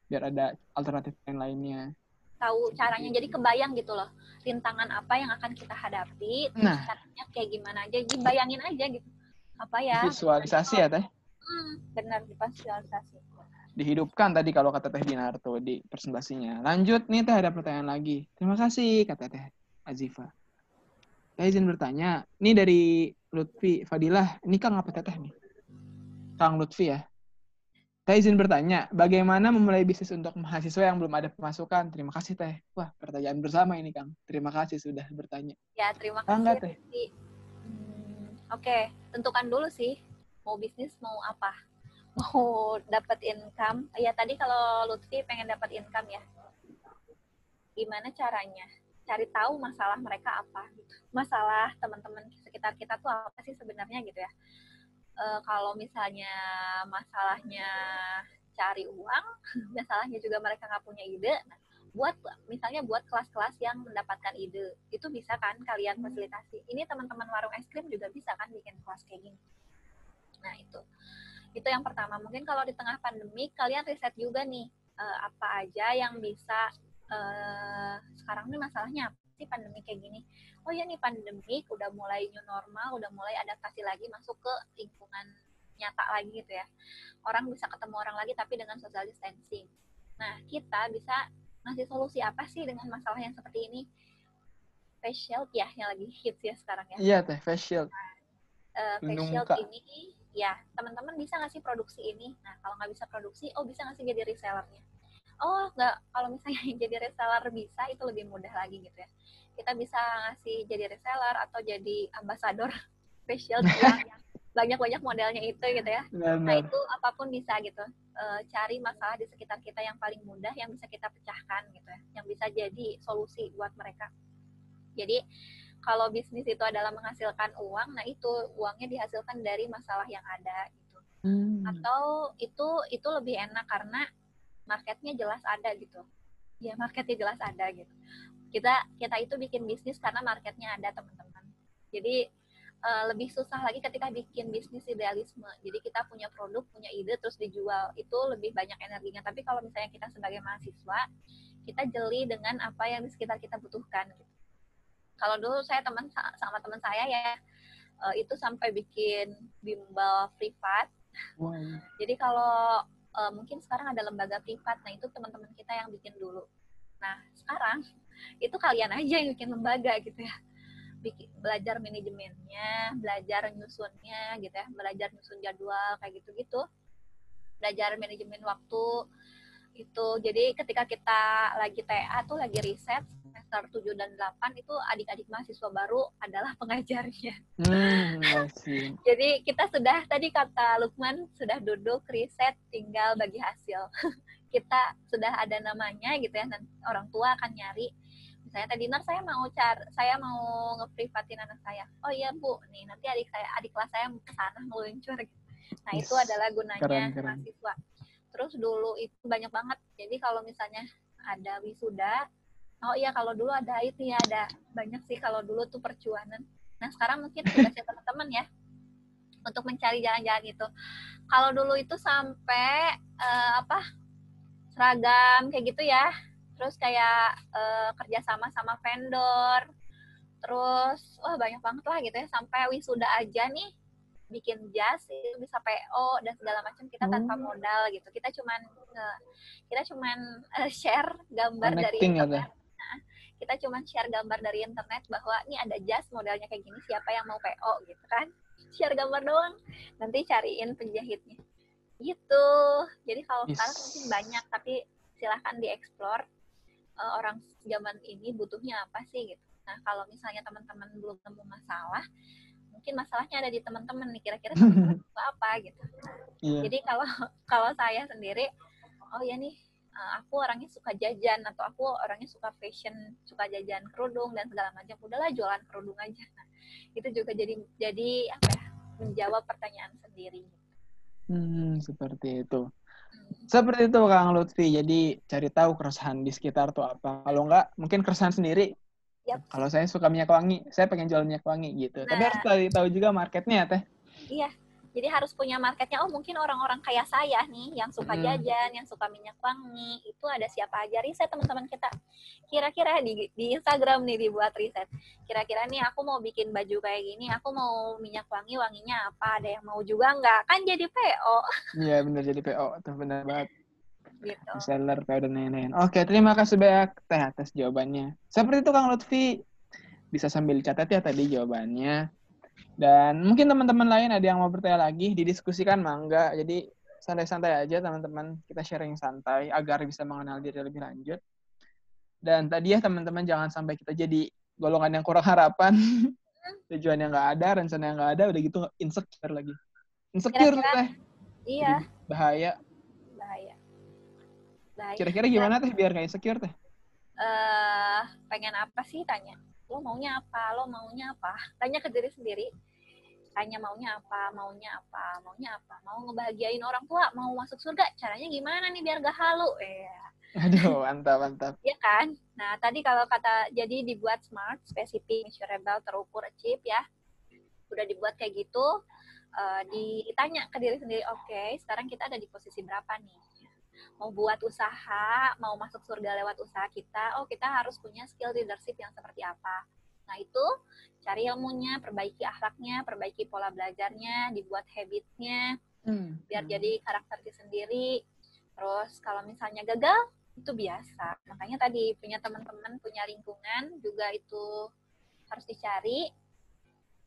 Biar ada alternatif lainnya. Tahu caranya, jadi kebayang gitu loh. Rintangan apa yang akan kita hadapi, terus caranya kayak gimana aja, dibayangin aja gitu. Apa ya? Visualisasi ya Teh? Benar, visualisasi. Dihidupkan tadi kalau kata Teh Dinarto di presentasinya. Lanjut nih Teh, ada pertanyaan lagi. Terima kasih kata Teh Azifah. Saya izin bertanya, ini dari Lutfi Fadilah. Ini Kang apa Teh nih? Kang Lutfi ya. Saya izin bertanya, bagaimana memulai bisnis untuk mahasiswa yang belum ada pemasukan? Terima kasih Teh. Wah, pertanyaan bersama ini Kang. Terima kasih sudah bertanya. Ya, terima kasih. Enggak, Teh. Oke, tentukan dulu sih mau bisnis mau apa. Mau dapat income, ya tadi kalau Lutfi pengen dapat income ya, gimana caranya? Cari tahu masalah mereka apa, gitu. Masalah teman-teman sekitar kita tuh apa sih sebenarnya gitu ya. Kalau misalnya masalahnya cari uang, masalahnya juga mereka nggak punya ide, misalnya buat kelas-kelas yang mendapatkan ide, itu bisa kan kalian fasilitasi. Ini teman-teman warung es krim juga bisa kan bikin kelas kayak gini. Nah itu yang pertama. Mungkin kalau di tengah pandemi kalian riset juga nih apa aja yang bisa sekarang nih masalahnya apa sih pandemi kayak gini. Oh ya nih pandemi udah mulai new normal, udah mulai adaptasi lagi masuk ke lingkungan nyata lagi gitu ya. Orang bisa ketemu orang lagi tapi dengan social distancing. Nah kita bisa ngasih solusi apa sih dengan masalah yang seperti ini. Face shield ya yang lagi hits ya sekarang ya. Iya Teh, face shield. Face shield ini ya, teman-teman bisa nggak sih produksi ini? Nah, kalau nggak bisa produksi, bisa nggak sih jadi resellernya? Nggak, kalau misalnya jadi reseller bisa, itu lebih mudah lagi gitu ya. Kita bisa ngasih jadi reseller atau jadi ambasador facial yang banyak-banyak modelnya itu gitu ya. Nah, itu apapun bisa gitu. Cari masalah di sekitar kita yang paling mudah, yang bisa kita pecahkan gitu ya. Yang bisa jadi solusi buat mereka. Jadi, kalau bisnis itu adalah menghasilkan uang, nah itu uangnya dihasilkan dari masalah yang ada gitu. Atau itu lebih enak karena marketnya jelas ada gitu. Ya marketnya jelas ada gitu. Kita itu bikin bisnis karena marketnya ada teman-teman. Jadi lebih susah lagi ketika bikin bisnis idealisme. Jadi kita punya produk, punya ide terus dijual, itu lebih banyak energinya. Tapi kalau misalnya kita sebagai mahasiswa, kita jeli dengan apa yang di sekitar kita butuhkan gitu. Kalau dulu saya sama teman saya ya, itu sampai bikin bimbel privat. Wow. Jadi kalau mungkin sekarang ada lembaga privat, nah itu teman-teman kita yang bikin dulu. Nah sekarang itu kalian aja yang bikin lembaga gitu ya. Belajar manajemennya, belajar nyusunnya gitu ya, belajar nyusun jadwal kayak gitu-gitu. Belajar manajemen waktu itu. Jadi ketika kita lagi TA tuh lagi riset, semester 7 dan 8 itu adik-adik mahasiswa baru adalah pengajarnya. Jadi kita sudah, tadi kata Lukman, sudah duduk, riset, tinggal bagi hasil. Kita sudah ada namanya gitu ya, nanti orang tua akan nyari, Misalnya tadi dinner saya mau ngeprivatin anak saya. Oh iya Bu, nih nanti adik kelas saya ke sana meluncur. Nah itu adalah gunanya mahasiswa. Terus dulu itu banyak banget. Jadi kalau misalnya ada wisuda, oh iya kalau dulu ada itu ya, ada banyak sih kalau dulu tuh percuanan. Nah sekarang mungkin tugasnya teman-teman ya untuk mencari jalan-jalan itu. Kalau dulu itu sampai seragam kayak gitu ya. Terus kayak kerjasama sama vendor, terus banyak banget lah gitu ya, sampai wisuda aja nih bikin jas itu bisa PO dan segala macam kita tanpa modal gitu, kita cuman share gambar dari internet. Kita cuman share gambar dari internet bahwa ini ada jas modelnya kayak gini, siapa yang mau PO gitu kan, share gambar doang, nanti cariin penjahitnya gitu. Jadi kalau sekarang mungkin banyak, tapi silahkan dieksplor. Orang zaman ini butuhnya apa sih gitu. Nah kalau misalnya teman-teman belum nemu masalah, mungkin masalahnya ada di teman-teman nih, kira-kira teman-teman butuh apa gitu. Jadi kalau saya sendiri, oh ya nih aku orangnya suka jajan, atau aku orangnya suka fashion, suka jajan kerudung dan segala macam, udahlah jualan kerudung aja. Nah, itu juga jadi apa ya, menjawab pertanyaan sendiri. Seperti itu. Seperti itu Kang Lutfi. Jadi cari tahu keresahan di sekitar tuh apa. Kalau enggak, mungkin keresahan sendiri. Kalau saya suka minyak wangi, saya pengen jual minyak wangi gitu. Tapi harus tahu juga marketnya Teh. Iya. Jadi harus punya marketnya. Oh mungkin orang-orang kayak saya nih yang suka jajan, yang suka minyak wangi, itu ada siapa aja. Riset teman-teman kita. Kira-kira di Instagram nih dibuat riset. Kira-kira nih aku mau bikin baju kayak gini, aku mau minyak wangi, wanginya apa? Ada yang mau juga nggak? Kan jadi PO. Iya benar, jadi PO. Tuh benar banget. Gitu. Reseller PO dan lain-lain. Oke, terima kasih banyak Teh atas jawabannya. Seperti itu Kang Lutfi. Bisa sambil catat ya tadi jawabannya. Dan mungkin teman-teman lain ada yang mau bertanya lagi, didiskusikan mangga. Jadi santai-santai aja teman-teman, kita sharing santai agar bisa mengenal diri lebih lanjut. Dan tadi ya teman-teman jangan sampai kita jadi golongan yang kurang harapan, tujuan yang nggak ada, rencana yang nggak ada, udah gitu insecure lagi. Insecure tuh Teh. Iya. Jadi bahaya. Kira-kira gimana Teh biar nggak insecure Teh? Pengen apa sih, tanya. Lo maunya apa? Tanya ke diri sendiri. Tanya maunya apa? Mau ngebahagiain orang tua, mau masuk surga, caranya gimana nih biar gak halu? Aduh, mantap. Iya kan? Nah, tadi kalau jadi dibuat smart, specific, measurable, terukur, achieve ya. Udah dibuat kayak gitu, ditanya ke diri sendiri, oke, sekarang kita ada di posisi berapa nih? Mau buat usaha, mau masuk surga lewat usaha kita, kita harus punya skill leadership yang seperti apa. Nah itu, cari ilmunya, perbaiki akhlaknya, perbaiki pola belajarnya, dibuat habitnya, biar jadi karakter sendiri. Terus kalau misalnya gagal, itu biasa. Makanya tadi punya teman-teman, punya lingkungan, juga itu harus dicari.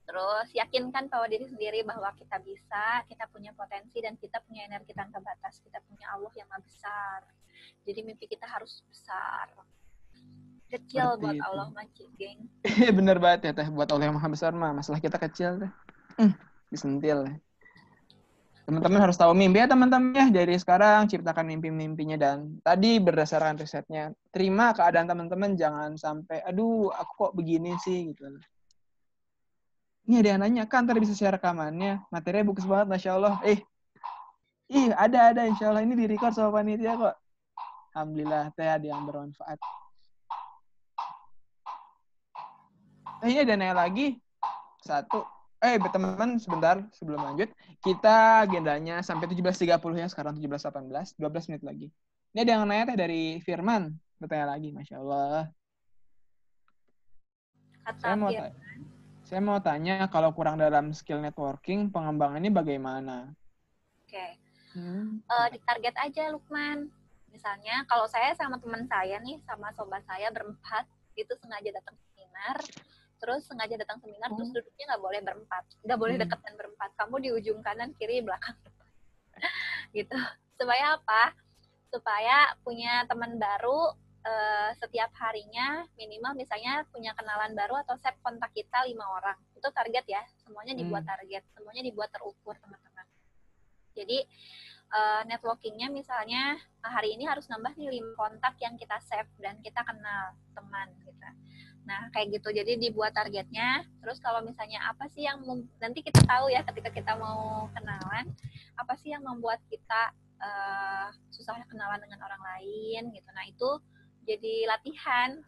Terus yakinkan bahwa diri sendiri bahwa kita bisa, kita punya potensi, dan kita punya energi tanpa batas. Kita punya Allah yang maha besar. Jadi mimpi kita harus besar. Kecil seperti buat itu. Allah mah geng. Bener banget ya Teh, buat Allah yang maha besar mah masalah kita kecil Teh. Disentil ya. Teman-teman harus tahu mimpi ya teman-teman ya. Dari sekarang ciptakan mimpi-mimpinya, dan tadi berdasarkan risetnya, terima keadaan teman-teman, jangan sampai aduh aku kok begini sih gitu. Ini ada yang nanya, kan tadi bisa share rekamannya, materinya bagus banget, Masya Allah. Ada, Insya Allah ini di-record sama panitia kok. Alhamdulillah, Teh ada yang bermanfaat. Ini ada nanya lagi. Satu. Teman-teman, sebentar sebelum lanjut. Kita agendanya sampai 17.30 ya, sekarang 17.18. 12 menit lagi. Ini ada yang nanya Teh dari Firman. Bertanya lagi, Masya Allah. Saya mau tanya, kalau kurang dalam skill networking, pengembangannya bagaimana? Oke. Ditarget aja, Lukman. Misalnya, kalau saya sama teman saya nih, sama sobat saya berempat, itu sengaja datang seminar, terus duduknya nggak boleh berempat. Nggak boleh deketan berempat. Kamu di ujung kanan, kiri, belakang. Gitu. Supaya apa? Supaya punya teman baru, setiap harinya minimal misalnya punya kenalan baru atau set kontak kita 5 orang. Itu target ya, semuanya dibuat target, semuanya dibuat terukur teman-teman. Jadi networkingnya misalnya hari ini harus nambah nih 5 kontak yang kita save dan kita kenal teman gitu. Nah kayak gitu, jadi dibuat targetnya. Terus kalau misalnya apa sih yang nanti kita tahu ya ketika kita mau kenalan, apa sih yang membuat kita susah kenalan dengan orang lain gitu. Nah itu jadi latihan.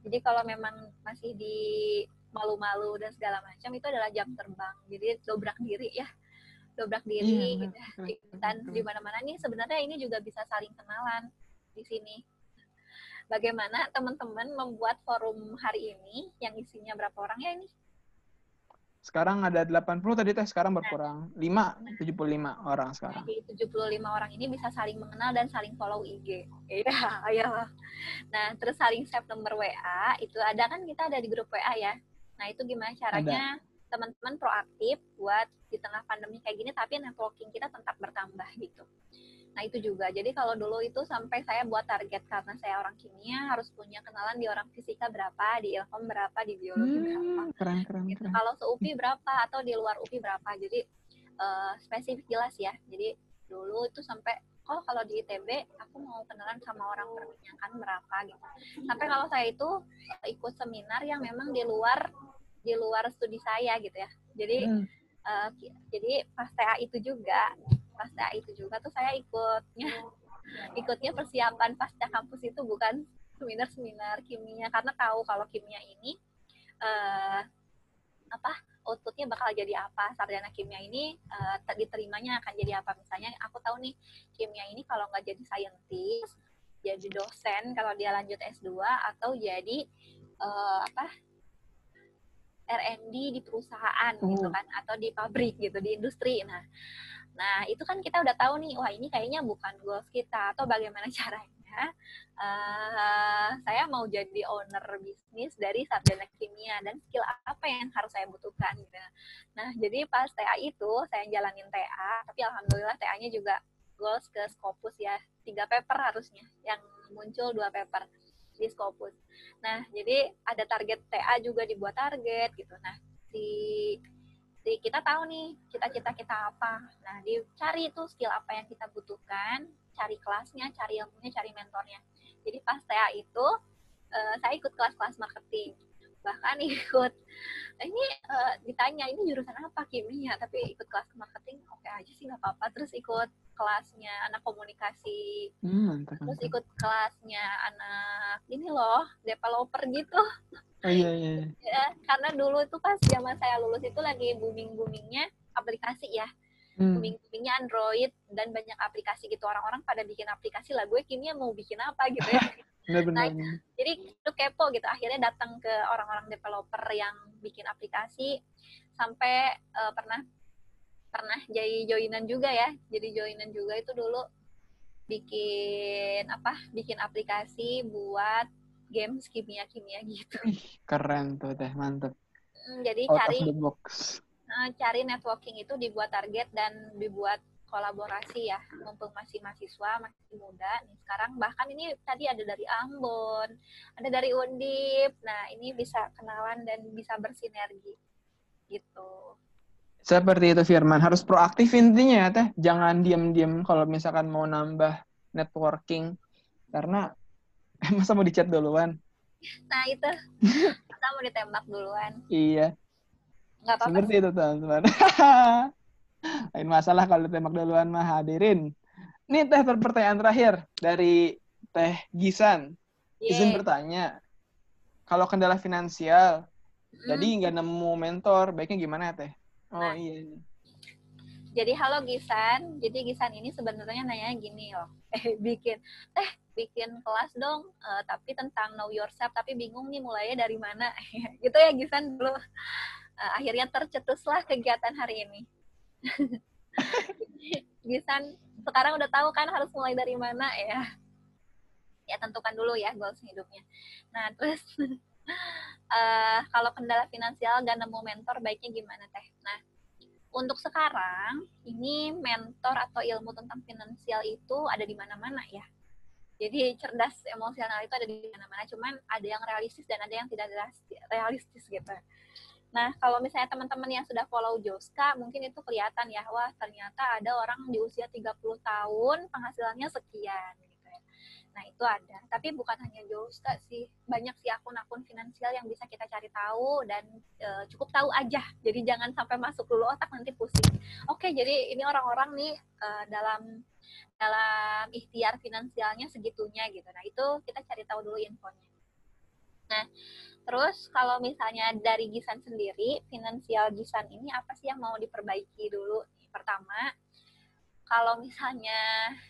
Jadi kalau memang masih di malu-malu dan segala macam, itu adalah jam terbang. Jadi dobrak diri ya. Dobrak diri gitu. Dan di mana-mana nih sebenarnya ini juga bisa saling kenalan di sini. Bagaimana teman-teman membuat forum hari ini yang isinya berapa orang ya ini? Sekarang ada 80 tadi Teh, sekarang berkurang 75 orang sekarang. Jadi 75 orang ini bisa saling mengenal dan saling follow IG. Iya, ayolah. Nah, terus saling save nomor WA, itu ada kan, kita ada di grup WA ya. Nah, itu gimana caranya teman-teman proaktif buat di tengah pandemi kayak gini, tapi networking kita tetap bertambah gitu. Nah, itu juga. Jadi kalau dulu itu sampai saya buat target, karena saya orang kimia, harus punya kenalan di orang fisika berapa, di ilkom berapa, di biologi berapa. Keren. Kalau se-UPI berapa, atau di luar UPI berapa. Jadi spesifik jelas ya. Jadi dulu itu sampai, kalau di ITB, aku mau kenalan sama orang perminyakan berapa gitu. Sampai kalau saya itu ikut seminar yang memang di luar studi saya gitu ya. Jadi jadi pas TA itu juga tuh saya ikutnya persiapan pasca kampus itu, bukan seminar kimia, karena tahu kalau kimia ini outputnya bakal jadi apa, sarjana kimia ini diterimanya akan jadi apa. Misalnya aku tahu nih, kimia ini kalau nggak jadi saintis, jadi dosen kalau dia lanjut S2, atau jadi R&D di perusahaan gitu kan, atau di pabrik gitu, di industri. Nah itu kan kita udah tahu nih, wah ini kayaknya bukan goals kita. Atau bagaimana caranya saya mau jadi owner bisnis dari sarjana kimia, dan skill apa yang harus saya butuhkan gitu. Nah jadi pas TA itu saya jalanin TA, tapi alhamdulillah TA-nya juga goals ke Scopus ya, 3 paper harusnya, yang muncul 2 paper di Scopus. Nah, jadi ada target TA juga, dibuat target gitu. Nah, kita tahu nih cita-cita kita apa. Nah, dicari tuh skill apa yang kita butuhkan, cari kelasnya, cari ilmunya, cari mentornya. Jadi pas TA itu saya ikut kelas-kelas marketing. Bahkan ditanya ini jurusan apa, kimia, tapi ikut kelas marketing oke aja sih, nggak apa-apa. Terus ikut kelasnya anak komunikasi, terus ikut kelasnya anak ini loh, developer gitu. Iya. Ya, karena dulu itu pas zaman saya lulus itu lagi boomingnya aplikasi ya, boomingnya Android dan banyak aplikasi gitu, orang-orang pada bikin aplikasi lah, gue kimia mau bikin apa gitu ya. Nah, jadi itu kepo gitu, akhirnya datang ke orang-orang developer yang bikin aplikasi, sampai pernah jadi joinan juga ya. Jadi joinan juga itu dulu bikin aplikasi buat games kimia gitu. Keren tuh Teh, mantep. Jadi cari networking itu dibuat target dan dibuat kolaborasi ya, mumpung masih mahasiswa, masih muda nih sekarang. Bahkan ini tadi ada dari Ambon, ada dari Undip. Nah, ini bisa kenalan dan bisa bersinergi gitu. Seperti itu Firman, harus proaktif intinya ya Teh. Jangan diam-diam kalau misalkan mau nambah networking, karena masa mau dicat duluan. Nah itu, masa mau ditembak duluan. Iya. Nggak apa-apa. Seperti itu teman-teman. Lain masalah kalau tembak duluan mah, hadirin. Ini Teh, pertanyaan terakhir dari Teh Gisan. Izin bertanya, kalau kendala finansial, jadi nggak nemu mentor, baiknya gimana ya Teh? Oh iya. Jadi halo Gisan, jadi Gisan ini sebenarnya nanya gini loh, bikin kelas dong, tapi tentang know yourself, tapi bingung nih mulainya dari mana, gitu ya Gisan dulu. Akhirnya tercetuslah kegiatan hari ini. Gisan sekarang udah tahu kan harus mulai dari mana ya. Ya tentukan dulu ya goals hidupnya. Nah terus kalau kendala finansial gak nemu mentor, baiknya gimana Teh? Nah untuk sekarang ini mentor atau ilmu tentang finansial itu ada di mana-mana ya. Jadi cerdas emosional itu ada di mana-mana, cuman ada yang realistis dan ada yang tidak realistis gitu. Nah, kalau misalnya teman-teman yang sudah follow Joska, mungkin itu kelihatan ya, wah ternyata ada orang di usia 30 tahun penghasilannya sekian gitu ya. Nah, itu ada. Tapi bukan hanya Joska sih. Banyak sih akun-akun finansial yang bisa kita cari tahu dan cukup tahu aja. Jadi jangan sampai masuk dulu otak nanti pusing. Oke, jadi ini orang-orang nih dalam ikhtiar finansialnya segitunya gitu. Nah, itu kita cari tahu dulu infonya. Nah, terus kalau misalnya dari Gisan sendiri, finansial Gisan ini apa sih yang mau diperbaiki dulu? Pertama, kalau misalnya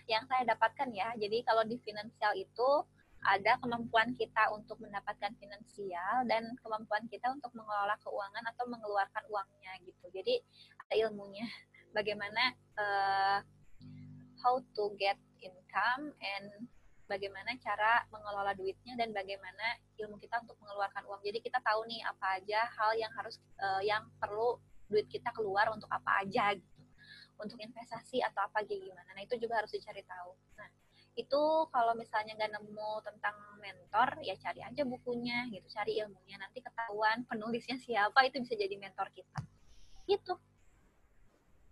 yang saya dapatkan ya, jadi kalau di finansial itu ada kemampuan kita untuk mendapatkan finansial dan kemampuan kita untuk mengelola keuangan atau mengeluarkan uangnya gitu. Jadi ada ilmunya, bagaimana how to get income and bagaimana cara mengelola duitnya dan bagaimana ilmu kita untuk mengeluarkan uang. Jadi kita tahu nih apa aja hal yang harus yang perlu duit kita keluar untuk apa aja gitu. Untuk investasi atau apa gimana. Nah, itu juga harus dicari tahu. Nah, itu kalau misalnya nggak nemu tentang mentor, ya cari aja bukunya gitu, cari ilmunya. Nanti ketahuan penulisnya siapa, itu bisa jadi mentor kita. Gitu.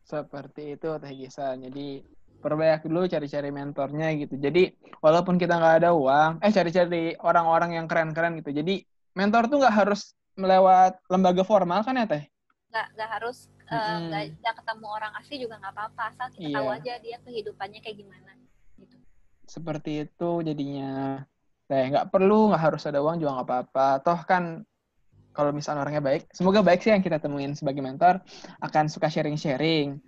Seperti itu Teh Gisan. Jadi perbanyak dulu cari-cari mentornya gitu. Jadi walaupun kita nggak ada uang, cari-cari orang-orang yang keren-keren gitu. Jadi mentor tuh nggak harus melewat lembaga formal kan ya Teh? Nggak harus nggak ketemu orang asli juga nggak apa-apa, asal kita tahu aja dia kehidupannya kayak gimana gitu. Seperti itu jadinya. Nggak harus ada uang juga nggak apa-apa. Toh kan kalau misalnya orangnya baik, semoga baik sih yang kita temuin sebagai mentor, akan suka sharing-sharing.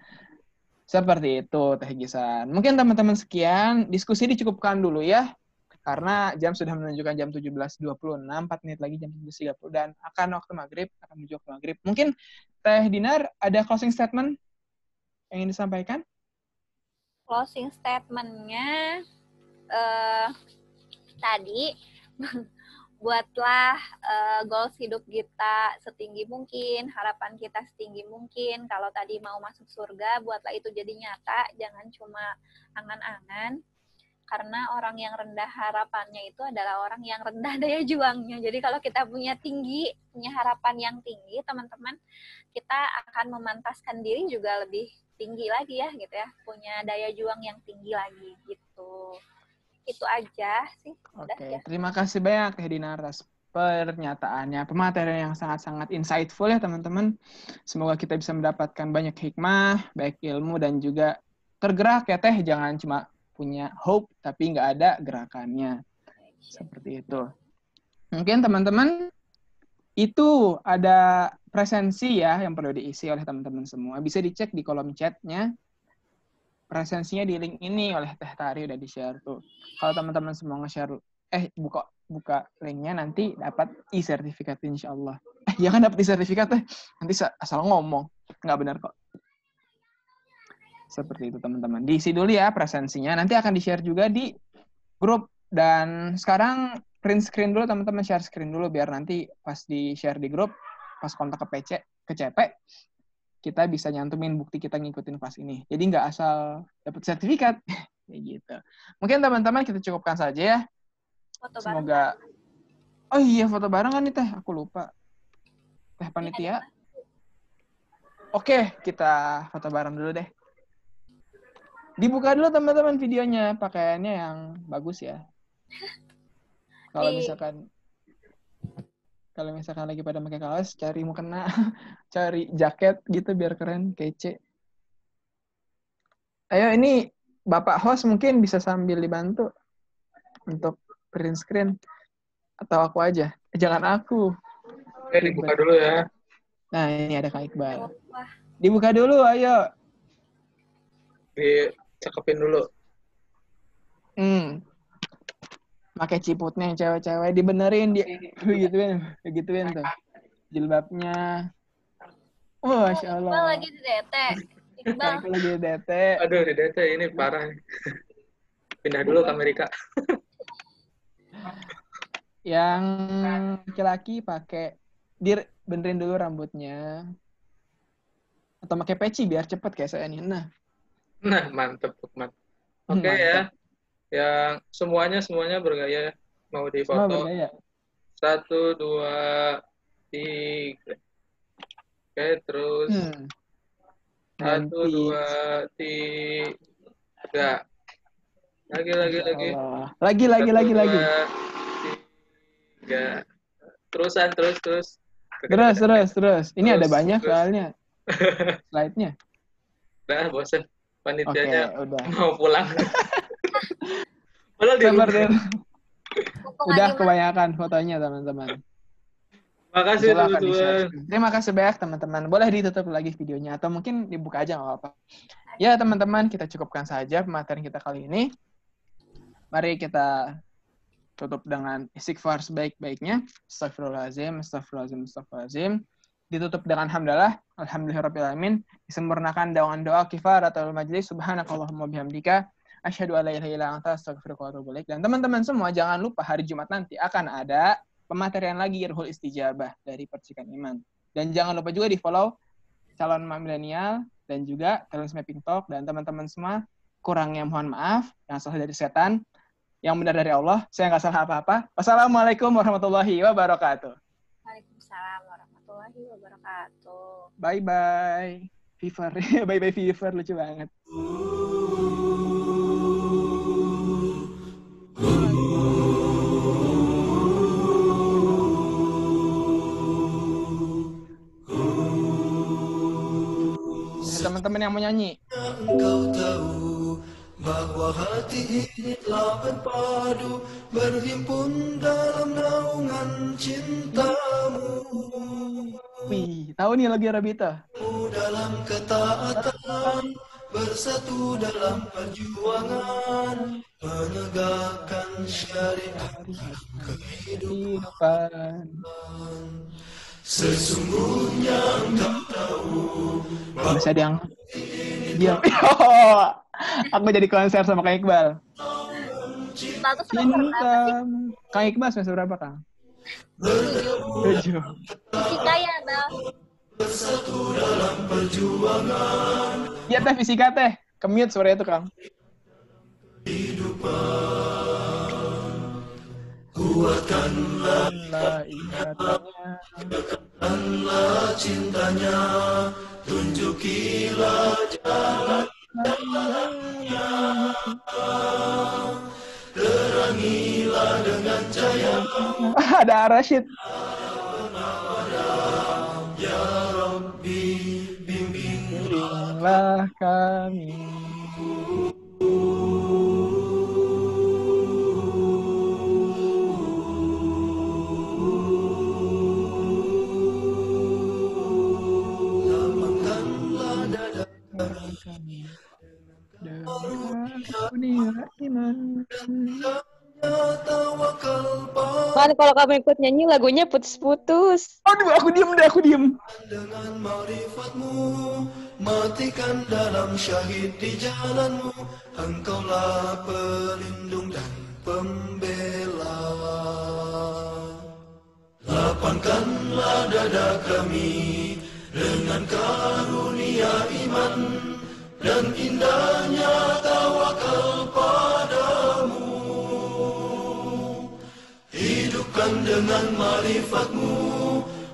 Seperti itu Teh Gisan. Mungkin teman-teman sekian, diskusi dicukupkan dulu ya. Karena jam sudah menunjukkan jam 17.26, 4 menit lagi jam 17.30, dan akan waktu maghrib, akan menuju waktu maghrib. Mungkin Teh Dinar ada closing statement yang ingin disampaikan? Closing statement-nya tadi, buatlah goals hidup kita setinggi mungkin, harapan kita setinggi mungkin. Kalau tadi mau masuk surga, buatlah itu jadi nyata, jangan cuma angan-angan. Karena orang yang rendah harapannya itu adalah orang yang rendah daya juangnya. Jadi kalau kita punya harapan yang tinggi, teman-teman, kita akan memantaskan diri juga lebih tinggi lagi ya, gitu ya. Punya daya juang yang tinggi lagi, gitu. Itu aja sih. Oke, terima kasih banyak Teh Dinar atas pernyataannya, pematerian yang sangat-sangat insightful ya teman-teman. Semoga kita bisa mendapatkan banyak hikmah, baik ilmu dan juga tergerak ya Teh. Jangan cuma punya hope tapi nggak ada gerakannya. Seperti itu. Mungkin teman-teman itu ada presensi ya yang perlu diisi oleh teman-teman semua. Bisa dicek di kolom chatnya. Presensinya di link ini oleh Teh Tari udah di-share tuh. Kalau teman-teman semua nge-share, buka linknya nanti dapat e-sertifikat insyaallah. Ya kan dapat e-sertifikat Teh. Nanti asal ngomong. Nggak benar kok. Seperti itu teman-teman. Diisi dulu ya presensinya. Nanti akan di-share juga di grup. Dan sekarang print screen dulu teman-teman, share screen dulu biar nanti pas di-share di grup, pas kontak ke CP, kita bisa nyantumin bukti kita ngikutin kelas ini. Jadi nggak asal dapat sertifikat. Kayak gitu. Mungkin teman-teman kita cukupkan saja ya. Foto Semoga bareng. Oh iya, foto bareng kan nih Teh, aku lupa. Teh panitia. Oke, kita foto bareng dulu deh. Dibuka dulu teman-teman videonya, pakaiannya yang bagus ya. Kalau misalkan lagi pada pakai kaos, cari mukena, cari jaket gitu biar keren, kece. Ayo ini Bapak host mungkin bisa sambil dibantu untuk print screen atau aku aja. Jangan aku. Dibuka dulu ya. Nah, ini ada Kak Iqbal. Dibuka dulu, ayo. Dicekepin dulu. Pakai ciputnya yang cewek-cewek dibenerin dia gituin tuh. Jilbabnya. Masya Allah. Iqbal lagi di DT. Iqbal lagi di DT. Aduh, di DT ini parah. Pindah dulu ke Amerika. Yang laki-laki pakai benerin dulu rambutnya. Atau pakai peci biar cepet kayak saya nih. Nah, mantep, Lukman. Oke ya. Yang semuanya bergaya mau difoto. Semua bergaya. 1, 2, 3. Oke, terus 1, Ganti. 2, 3. Lagi. Allah. Lagi. 1, 2, 3. Terusan, terus. Terus. Ini ada banyak Terus. soalnya slide-nya. Udah, bosan. Panitianya Oke, udah. mau pulang. Padahal di Sabar rumah. dulu. Mumpung Udah lagi kebanyakan fotonya, teman-teman. Makasih, Insyaallah akan teman-teman. di-share. Terima kasih banyak, teman-teman. Boleh ditutup lagi videonya atau mungkin dibuka aja, nggak apa-apa. Ya, teman-teman, kita cukupkan saja pematerian kita kali ini. Mari kita tutup dengan istighfar sebaik-baiknya. Astagfirullahaladzim. Ditutup dengan hamdalah. Alhamdulillahirrahmanirrahim. Disempurnakan dengan doa kifaratul majlis. Subhanakallahumma bihamdika. Asyhadu an la ilaha illa anta astaghfiruka wa atubu ilaik. Dan teman-teman semua, jangan lupa hari Jumat nanti akan ada pematerian lagi Ruhul Istijabah dari Percikan Iman. Dan jangan lupa juga di-follow calon milenial dan juga Talents Mapping Talk. Dan teman-teman semua, kurangnya mohon maaf. Yang salah dari setan, yang benar dari Allah. Saya nggak salah apa-apa. Wassalamualaikum warahmatullahi wabarakatuh. Waalaikumsalam warahmatullahi wabarakatuh. Bye-bye. Fever. Bye-bye Fever. Lucu banget. Teman-teman yang mau nyanyi. Engkau tahu bahwa hati ini telah berpadu, berhimpun dalam naungan cintamu. Wih, tahu nih lagi Rabita. Dalam ketaatan, bersatu dalam perjuangan, menegakkan syariat Kehidupan. Sesungguhnya engkau tahu Bisa diam. Aku jadi konser sama Kang Iqbal. Status semester berapa sih? Kang Iqbal semester berapa, Kang? 7. Fisika ya, Bal? bersatu dalam perjuangan. Iya teh, fisika teh. Kemute sore itu, Kang. Kuatkanlah ikatannya, dekatkanlah cintanya, tunjukilah jalan-jalannya, terangilah dengan cahaya. Ada Rashid. Ya Rabbi, bimbinglah kami. Man, kalau kamu ikut nyanyi lagunya putus-putus. Aduh, aku diem. dengan ma'rifatmu, matikan dalam syahid di jalanmu. Engkaulah pelindung dan pembela. Lapangkanlah dada kami dengan karunia iman dan indahnya tawakal padamu. Hidupkan dengan ma'rifatmu,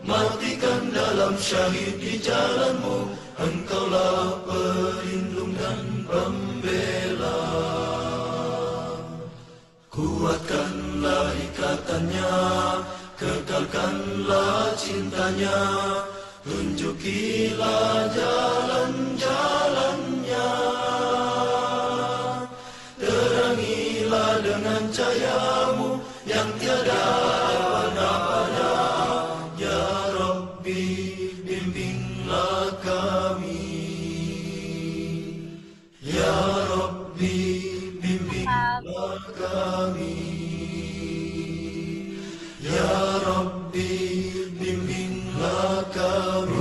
matikan dalam syahid di jalanmu. Engkaulah pelindung dan pembela. Kuatkanlah ikatannya, kekalkanlah cintanya, tunjukilah jalan-jalannya, terangilah dengan cahayamu yang tiada pada-pada. Ya Rabbi, bimbinglah kami. Ya Rabbi, bimbinglah kami. Ya Rabbi, bimbinglah kami.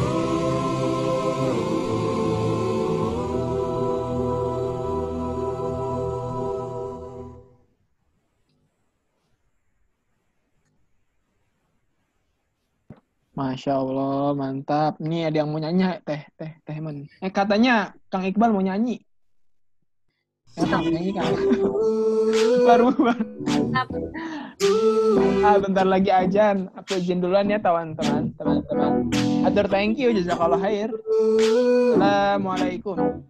Masya Allah, mantap. Ini ada yang mau nyanyi, teh men. Katanya Kang Iqbal mau nyanyi. Kang nyanyi Kang. Baru. Bentar lagi ajan. Aku izin duluan ya teman-teman. Hatur thank you, jazakallah khair. Assalamualaikum.